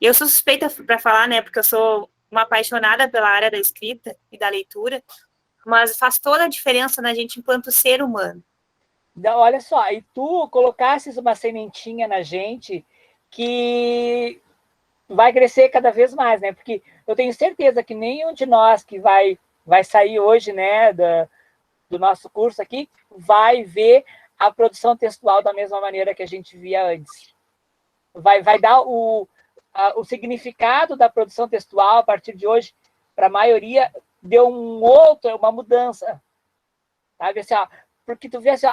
E eu sou suspeita para falar, né, porque eu sou uma apaixonada pela área da escrita e da leitura, mas faz toda a diferença na gente enquanto ser humano. Olha só, e tu colocasses uma sementinha na gente que vai crescer cada vez mais, né? Porque eu tenho certeza que nenhum de nós que vai sair hoje, né, do nosso curso aqui, vai ver a produção textual da mesma maneira que a gente via antes. Vai dar o significado da produção textual a partir de hoje, para a maioria, deu uma mudança. Sabe, assim, ó, porque tu vê assim,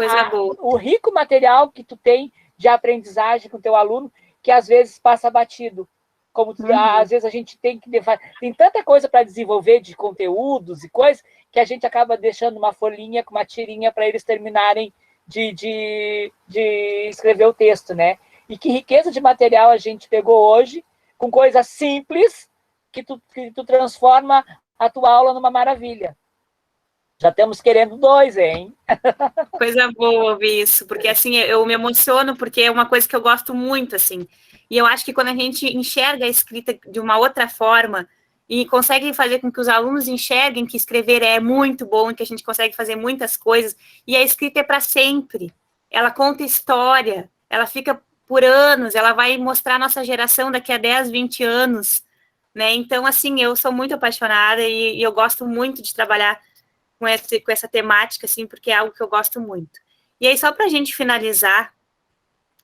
o rico material que tu tem de aprendizagem com o teu aluno, que às vezes passa batido. Como às vezes a gente tem tanta coisa para desenvolver de conteúdos e coisas, que a gente acaba deixando uma folhinha com uma tirinha para eles terminarem de escrever o texto, né? E que riqueza de material a gente pegou hoje, com coisas simples, que tu transforma a tua aula numa maravilha. Já estamos querendo 2, hein? Coisa boa ouvir isso, porque assim, eu me emociono, porque é uma coisa que eu gosto muito, assim. E eu acho que quando a gente enxerga a escrita de uma outra forma e consegue fazer com que os alunos enxerguem que escrever é muito bom, que a gente consegue fazer muitas coisas, e a escrita é para sempre. Ela conta história, ela fica por anos, ela vai mostrar a nossa geração daqui a 10, 20 anos, né? Então, assim, eu sou muito apaixonada e eu gosto muito de trabalhar com essa temática, assim, porque é algo que eu gosto muito. E aí, só para a gente finalizar,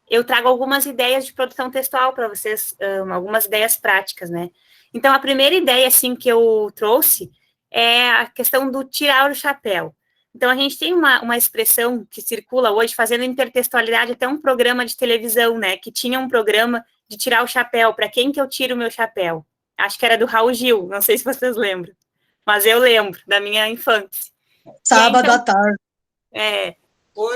eu trago algumas ideias de produção textual para vocês, algumas ideias práticas, né? Então, a primeira ideia, assim, que eu trouxe é a questão do tirar o chapéu. Então, a gente tem uma expressão que circula hoje, fazendo intertextualidade, até um programa de televisão, né? Que tinha um programa de tirar o chapéu. Para quem que eu tiro o meu chapéu? Acho que era do Raul Gil, não sei se vocês lembram. Mas eu lembro da minha infância. Sábado à tarde.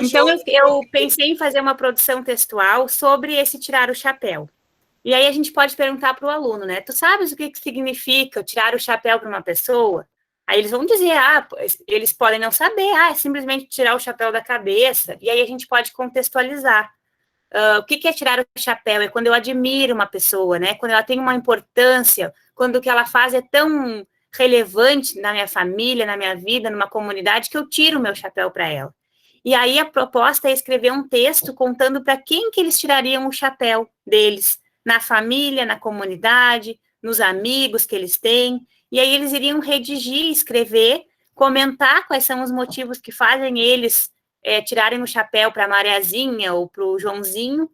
Então, eu pensei em fazer uma produção textual sobre esse tirar o chapéu. E aí a gente pode perguntar para o aluno, né? Tu sabes o que significa tirar o chapéu para uma pessoa? Aí eles vão dizer, eles podem não saber, é simplesmente tirar o chapéu da cabeça. E aí a gente pode contextualizar. O que é tirar o chapéu? É quando eu admiro uma pessoa, né? Quando ela tem uma importância, quando o que ela faz é tão relevante na minha família, na minha vida, numa comunidade, que eu tiro o meu chapéu para ela. E aí a proposta é escrever um texto contando para quem que eles tirariam o chapéu deles, na família, na comunidade, nos amigos que eles têm, e aí eles iriam redigir, escrever, comentar quais são os motivos que fazem eles tirarem o chapéu para a Mariazinha ou para o Joãozinho,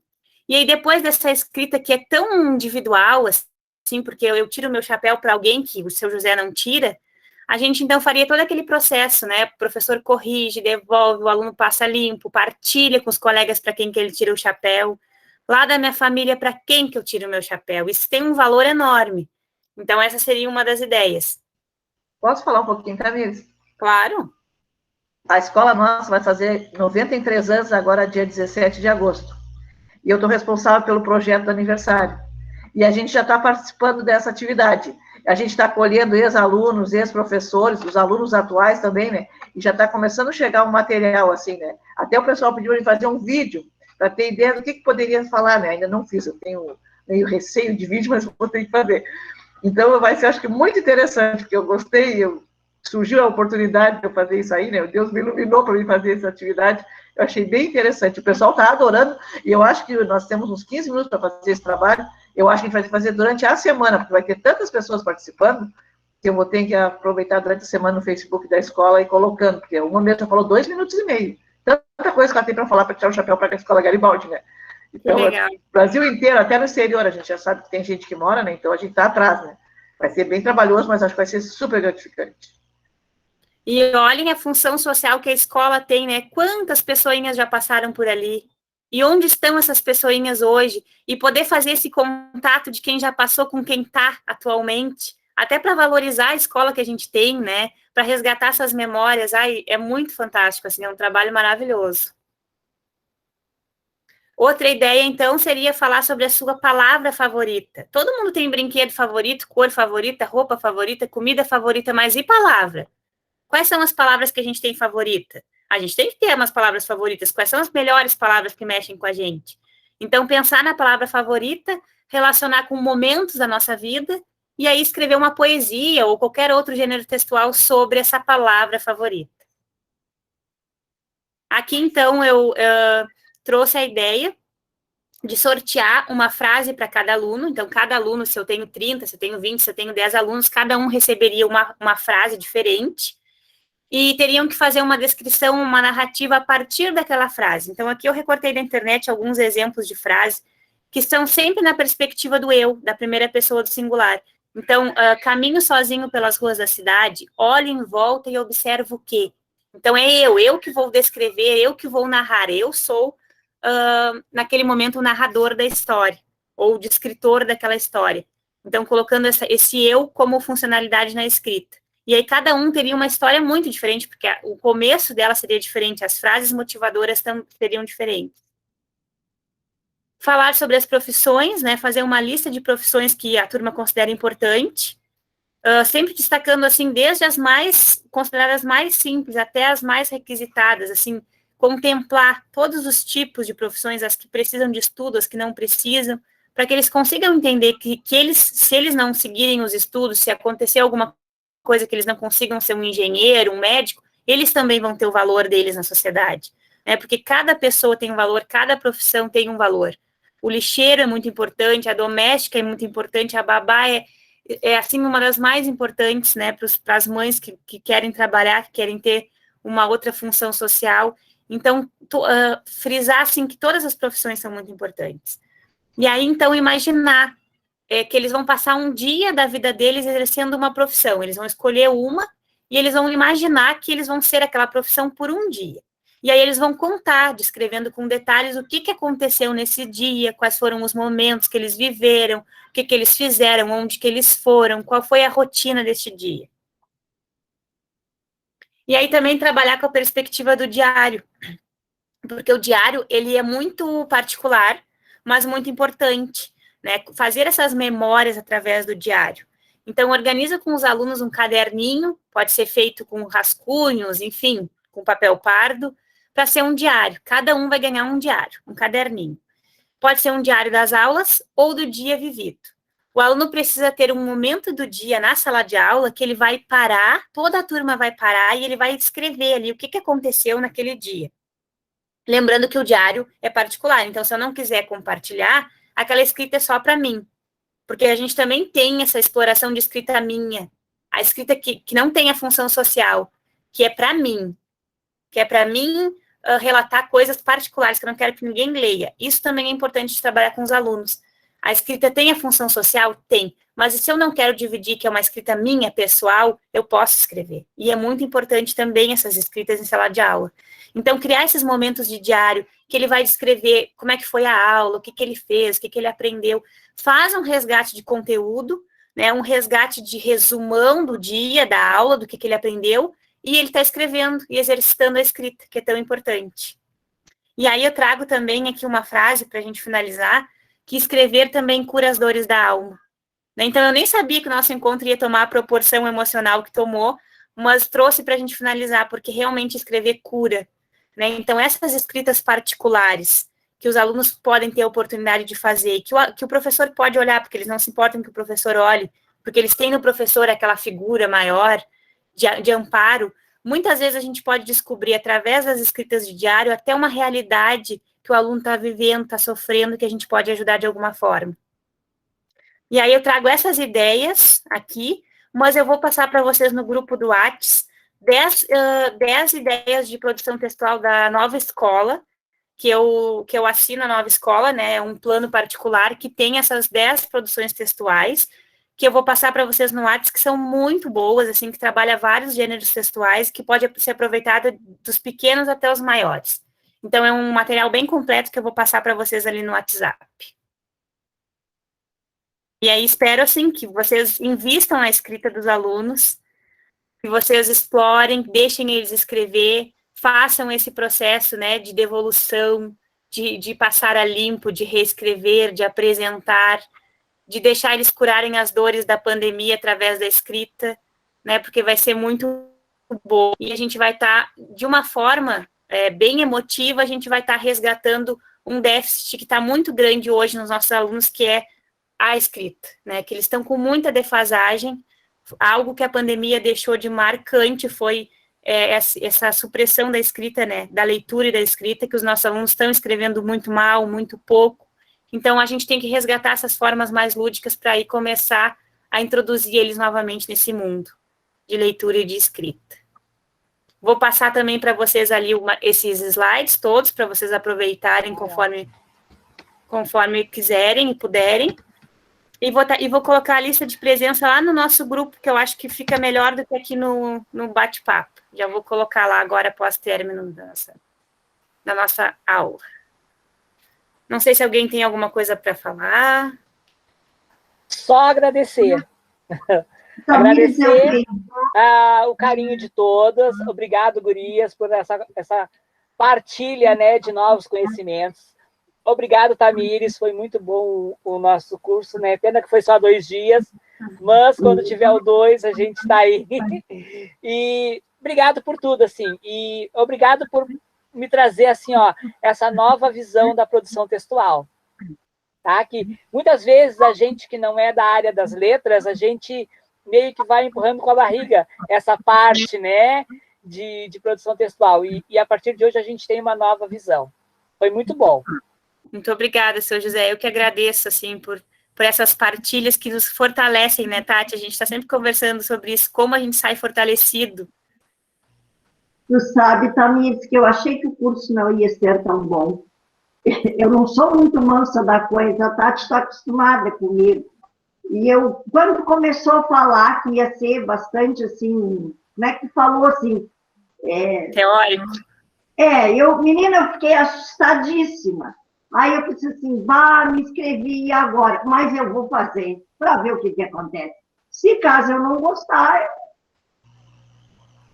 e aí depois dessa escrita que é tão individual, assim, porque eu tiro o meu chapéu para alguém que o seu José não tira, a gente então faria todo aquele processo, né? O professor corrige, devolve, o aluno passa limpo, partilha com os colegas para quem que ele tira o chapéu, lá da minha família para quem que eu tiro o meu chapéu. Isso tem um valor enorme. Então, essa seria uma das ideias. Posso falar um pouquinho, Camille? Claro. A escola nossa vai fazer 93 anos agora, dia 17 de agosto. E eu estou responsável pelo projeto do aniversário. E a gente já está participando dessa atividade. A gente está acolhendo ex-alunos, ex-professores, os alunos atuais também, né? E já está começando a chegar um material, assim, né? Até o pessoal pediu para fazer um vídeo, para ter ideia do que poderia falar, né? Ainda não fiz, eu tenho meio receio de vídeo, mas vou ter que fazer. Então, vai ser, acho que, muito interessante, porque eu gostei, surgiu a oportunidade de eu fazer isso aí, né? Deus me iluminou para mim fazer essa atividade. Eu achei bem interessante. O pessoal está adorando, e eu acho que nós temos uns 15 minutos para fazer esse trabalho. Eu acho que a gente vai fazer durante a semana, porque vai ter tantas pessoas participando, que eu vou ter que aproveitar durante a semana no Facebook da escola e colocando, porque uma mesmo já falou 2 minutos e meio. Tanta coisa que ela tem para falar para tirar o chapéu para a escola Garibaldi, né? Então, o Brasil inteiro, até no exterior, a gente já sabe que tem gente que mora, né? Então a gente está atrás, né? Vai ser bem trabalhoso, mas acho que vai ser super gratificante. E olhem a função social que a escola tem, né? Quantas pessoinhas já passaram por ali? E onde estão essas pessoinhas hoje? E poder fazer esse contato de quem já passou com quem está atualmente, até para valorizar a escola que a gente tem, né? Para resgatar essas memórias. É muito fantástico, assim, é um trabalho maravilhoso. Outra ideia, então, seria falar sobre a sua palavra favorita. Todo mundo tem brinquedo favorito, cor favorita, roupa favorita, comida favorita, mas e palavra? Quais são as palavras que a gente tem favorita? A gente tem que ter umas palavras favoritas. Quais são as melhores palavras que mexem com a gente? Então, pensar na palavra favorita, relacionar com momentos da nossa vida, e aí escrever uma poesia ou qualquer outro gênero textual sobre essa palavra favorita. Aqui, então, eu trouxe a ideia de sortear uma frase para cada aluno. Então, cada aluno, se eu tenho 30, se eu tenho 20, se eu tenho 10 alunos, cada um receberia uma frase diferente e teriam que fazer uma descrição, uma narrativa a partir daquela frase. Então, aqui eu recortei da internet alguns exemplos de frases que estão sempre na perspectiva do eu, da primeira pessoa do singular. Então, caminho sozinho pelas ruas da cidade, olho em volta e observo o quê? Então, é eu que vou descrever, eu que vou narrar, eu sou, naquele momento, o narrador da história, ou o descritor daquela história. Então, colocando esse eu como funcionalidade na escrita. E aí, cada um teria uma história muito diferente, porque o começo dela seria diferente, as frases motivadoras seriam diferentes. Falar sobre as profissões, né, fazer uma lista de profissões que a turma considera importante, sempre destacando, assim, desde as mais, consideradas mais simples, até as mais requisitadas, assim, contemplar todos os tipos de profissões, as que precisam de estudo, as que não precisam, para que eles consigam entender que eles, se eles não seguirem os estudos, se acontecer alguma coisa que eles não consigam ser um engenheiro, um médico, eles também vão ter o valor deles na sociedade, né, porque cada pessoa tem um valor, cada profissão tem um valor. O lixeiro é muito importante, a doméstica é muito importante, a babá é assim, uma das mais importantes, né, para as mães que querem trabalhar, que querem ter uma outra função social. Então, frisar, assim, que todas as profissões são muito importantes. E aí, então, imaginar que eles vão passar um dia da vida deles exercendo uma profissão. Eles vão escolher uma e eles vão imaginar que eles vão ser aquela profissão por um dia. E aí eles vão contar, descrevendo com detalhes o que aconteceu nesse dia, quais foram os momentos que eles viveram, o que eles fizeram, onde que eles foram, qual foi a rotina deste dia. E aí também trabalhar com a perspectiva do diário, porque o diário, ele é muito particular, mas muito importante, né? Fazer essas memórias através do diário. Então, organiza com os alunos um caderninho, pode ser feito com rascunhos, enfim, com papel pardo, para ser um diário. Cada um vai ganhar um diário, um caderninho. Pode ser um diário das aulas ou do dia vivido. O aluno precisa ter um momento do dia na sala de aula que ele vai parar, toda a turma vai parar e ele vai escrever ali o que aconteceu naquele dia. Lembrando que o diário é particular, então se eu não quiser compartilhar, aquela escrita é só para mim. Porque a gente também tem essa exploração de escrita minha, a escrita que não tem a função social, que é para mim, relatar coisas particulares que eu não quero que ninguém leia. Isso também é importante de trabalhar com os alunos. A escrita tem a função social? Tem. Mas e se eu não quero dividir, que é uma escrita minha, pessoal, eu posso escrever. E é muito importante também essas escritas em sala de aula. Então, criar esses momentos de diário, que ele vai descrever como é que foi a aula, o que ele fez, o que ele aprendeu. Faz um resgate de conteúdo, né, um resgate de resumão do dia, da aula, do que ele aprendeu, e ele está escrevendo e exercitando a escrita, que é tão importante. E aí eu trago também aqui uma frase para a gente finalizar, que escrever também cura as dores da alma. Então, eu nem sabia que o nosso encontro ia tomar a proporção emocional que tomou, mas trouxe para a gente finalizar, porque realmente escrever cura. Né? Então, essas escritas particulares, que os alunos podem ter a oportunidade de fazer, que o professor pode olhar, porque eles não se importam que o professor olhe, porque eles têm no professor aquela figura maior de amparo. Muitas vezes a gente pode descobrir, através das escritas de diário, até uma realidade que o aluno está vivendo, está sofrendo, que a gente pode ajudar de alguma forma. E aí eu trago essas ideias aqui, mas eu vou passar para vocês no grupo do Whats 10 ideias de produção textual da Nova Escola, que eu assino a Nova Escola, né, é um plano particular que tem essas 10 produções textuais, que eu vou passar para vocês no Whats, que são muito boas, assim, que trabalha vários gêneros textuais, que pode ser aproveitado dos pequenos até os maiores. Então, é um material bem completo que eu vou passar para vocês ali no WhatsApp. E aí, espero, assim, que vocês invistam na escrita dos alunos, que vocês explorem, deixem eles escrever, façam esse processo, né, de devolução, de passar a limpo, de reescrever, de apresentar, de deixar eles curarem as dores da pandemia através da escrita, né, porque vai ser muito bom. E a gente vai estar, de uma forma bem emotiva, a gente vai estar resgatando um déficit que está muito grande hoje nos nossos alunos, que é a escrita, né, que eles estão com muita defasagem. Algo que a pandemia deixou de marcante foi essa supressão da escrita, né, da leitura e da escrita, que os nossos alunos estão escrevendo muito mal, muito pouco. Então, a gente tem que resgatar essas formas mais lúdicas para aí começar a introduzir eles novamente nesse mundo de leitura e de escrita. Vou passar também para vocês ali esses slides todos, para vocês aproveitarem conforme quiserem e puderem. E vou colocar a lista de presença lá no nosso grupo, que eu acho que fica melhor do que aqui no bate-papo. Já vou colocar lá agora, após término da nossa aula. Não sei se alguém tem alguma coisa para falar. Só agradecer. Agradecer o carinho de todas. Obrigado, gurias, por essa partilha, né, de novos conhecimentos. Obrigado, Tamires, foi muito bom o nosso curso, né? Pena que foi só 2 dias, mas quando tiver o 2, a gente está aí. E obrigado por tudo, assim, e obrigado por me trazer, assim, ó, essa nova visão da produção textual, tá? Que muitas vezes a gente que não é da área das letras, a gente meio que vai empurrando com a barriga essa parte, né, de produção textual, e a partir de hoje a gente tem uma nova visão. Foi muito bom. Muito obrigada, seu José. Eu que agradeço, assim, por essas partilhas que nos fortalecem, né, Tati? A gente está sempre conversando sobre isso, como a gente sai fortalecido. Tu sabe, Tamires, que eu achei que o curso não ia ser tão bom. Eu não sou muito mansa da coisa, a Tati está acostumada comigo. E eu, quando começou a falar que ia ser bastante, assim, como é que tu falou, assim? Teórico. Menina, eu fiquei assustadíssima. Aí eu pensei assim, me inscrevi agora, mas eu vou fazer, para ver o que acontece. Se caso eu não gostar,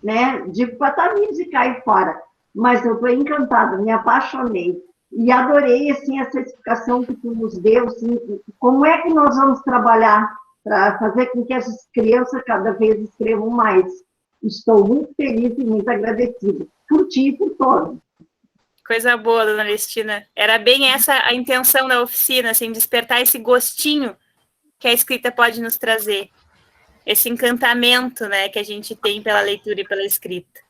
né, digo para a Tamires e cair fora. Mas eu estou encantada, me apaixonei. E adorei, assim, essa explicação que tu nos deu, assim, como é que nós vamos trabalhar para fazer com que essas crianças cada vez escrevam mais. Estou muito feliz e muito agradecida por ti e por todos. Coisa boa, dona Lestina. Era bem essa a intenção da oficina, assim, despertar esse gostinho que a escrita pode nos trazer. Esse encantamento, né, que a gente tem pela leitura e pela escrita.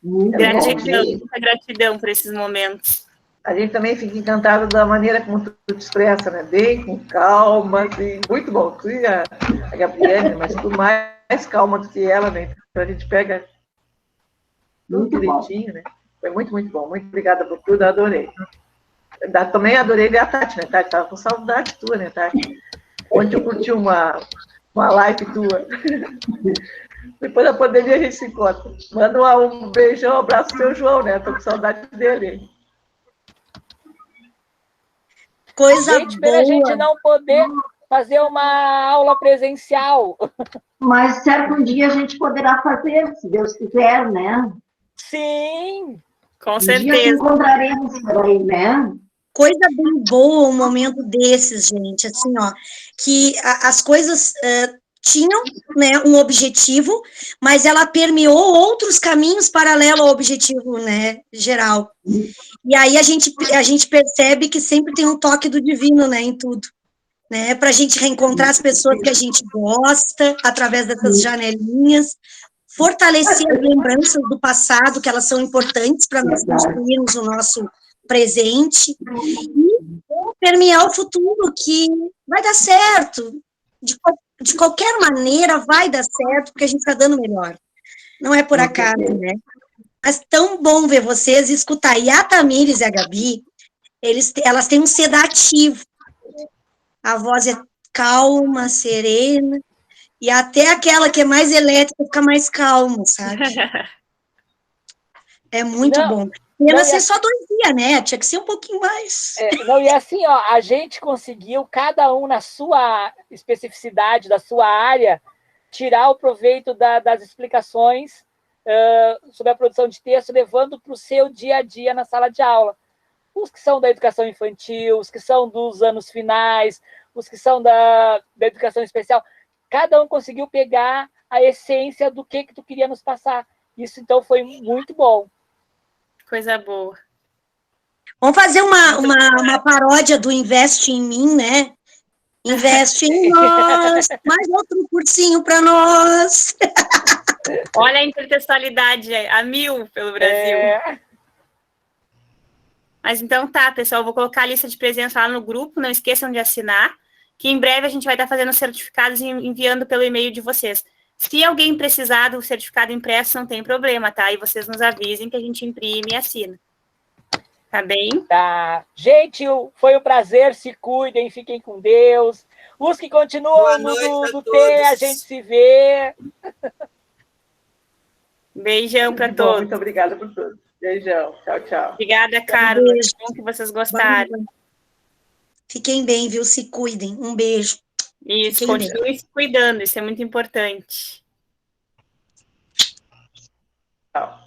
Gratidão, muita gratidão por esses momentos. A gente também fica encantado da maneira como tu te expressa, né? Bem com calma, assim, muito bom. Tu e a Gabriele, mas tu mais calma do que ela, né? Então a gente pega tudo direitinho, né? Foi muito, muito bom. Muito obrigada por tudo, adorei. Também adorei ver a Tati, né, Tati? Estava com saudade tua, né, Tati? Ontem eu curti uma live tua. Depois da pandemia a gente se encontra. Manda um beijão, um abraço pro seu João, né? Estou com saudade dele. Coisa gente, boa. Pela gente não poder fazer uma aula presencial. Mas certo dia a gente poderá fazer, se Deus quiser, né? Sim! Com certeza. certeza. Encontraremos por aí, né? Coisa bem boa um momento desses, gente, assim, ó, que as coisas tinham, né, um objetivo, mas ela permeou outros caminhos paralelos ao objetivo, né, geral. E aí a gente percebe que sempre tem um toque do divino, né, em tudo, né, para a gente reencontrar as pessoas que a gente gosta, através dessas janelinhas, fortalecer as lembranças do passado, que elas são importantes para nós construirmos o nosso presente, e permear o futuro, que vai dar certo, de qualquer maneira vai dar certo, porque a gente está dando melhor, não é por acaso, né? Mas tão bom ver vocês e escutar. E a Tamires e a Gabi, elas têm um sedativo, a voz é calma, serena, e até aquela que é mais elétrica fica mais calma, sabe? É muito bom. Pena ser só 2 dias, né? Tinha que ser um pouquinho mais. E assim, ó, a gente conseguiu, cada um na sua especificidade, da sua área, tirar o proveito das explicações sobre a produção de texto, levando para o seu dia a dia na sala de aula. Os que são da educação infantil, os que são dos anos finais, os que são da educação especial, cada um conseguiu pegar a essência do que tu queria nos passar. Isso, então, foi muito bom. Coisa boa. Vamos fazer uma paródia do Investe em Mim, né? Investe em nós, mais outro cursinho para nós. Olha a intertextualidade a 1000 pelo Brasil. Mas então tá, pessoal, eu vou colocar a lista de presença lá no grupo, não esqueçam de assinar, que em breve a gente vai estar fazendo os certificados e enviando pelo e-mail de vocês. Se alguém precisar do certificado impresso, não tem problema, tá? E vocês nos avisem que a gente imprime e assina. Tá bem? Tá. Gente, foi um prazer, se cuidem, fiquem com Deus. Os que continuam no T, a gente se vê. Beijão para Bom, todos. muito obrigada por tudo. Beijão. Tchau, tchau. Obrigada, Carla. beijo. Bom que vocês gostaram. Fiquem bem, viu? Se cuidem. Um beijo. Isso, Fiquem bem. continuem se cuidando, isso é muito importante. Tchau.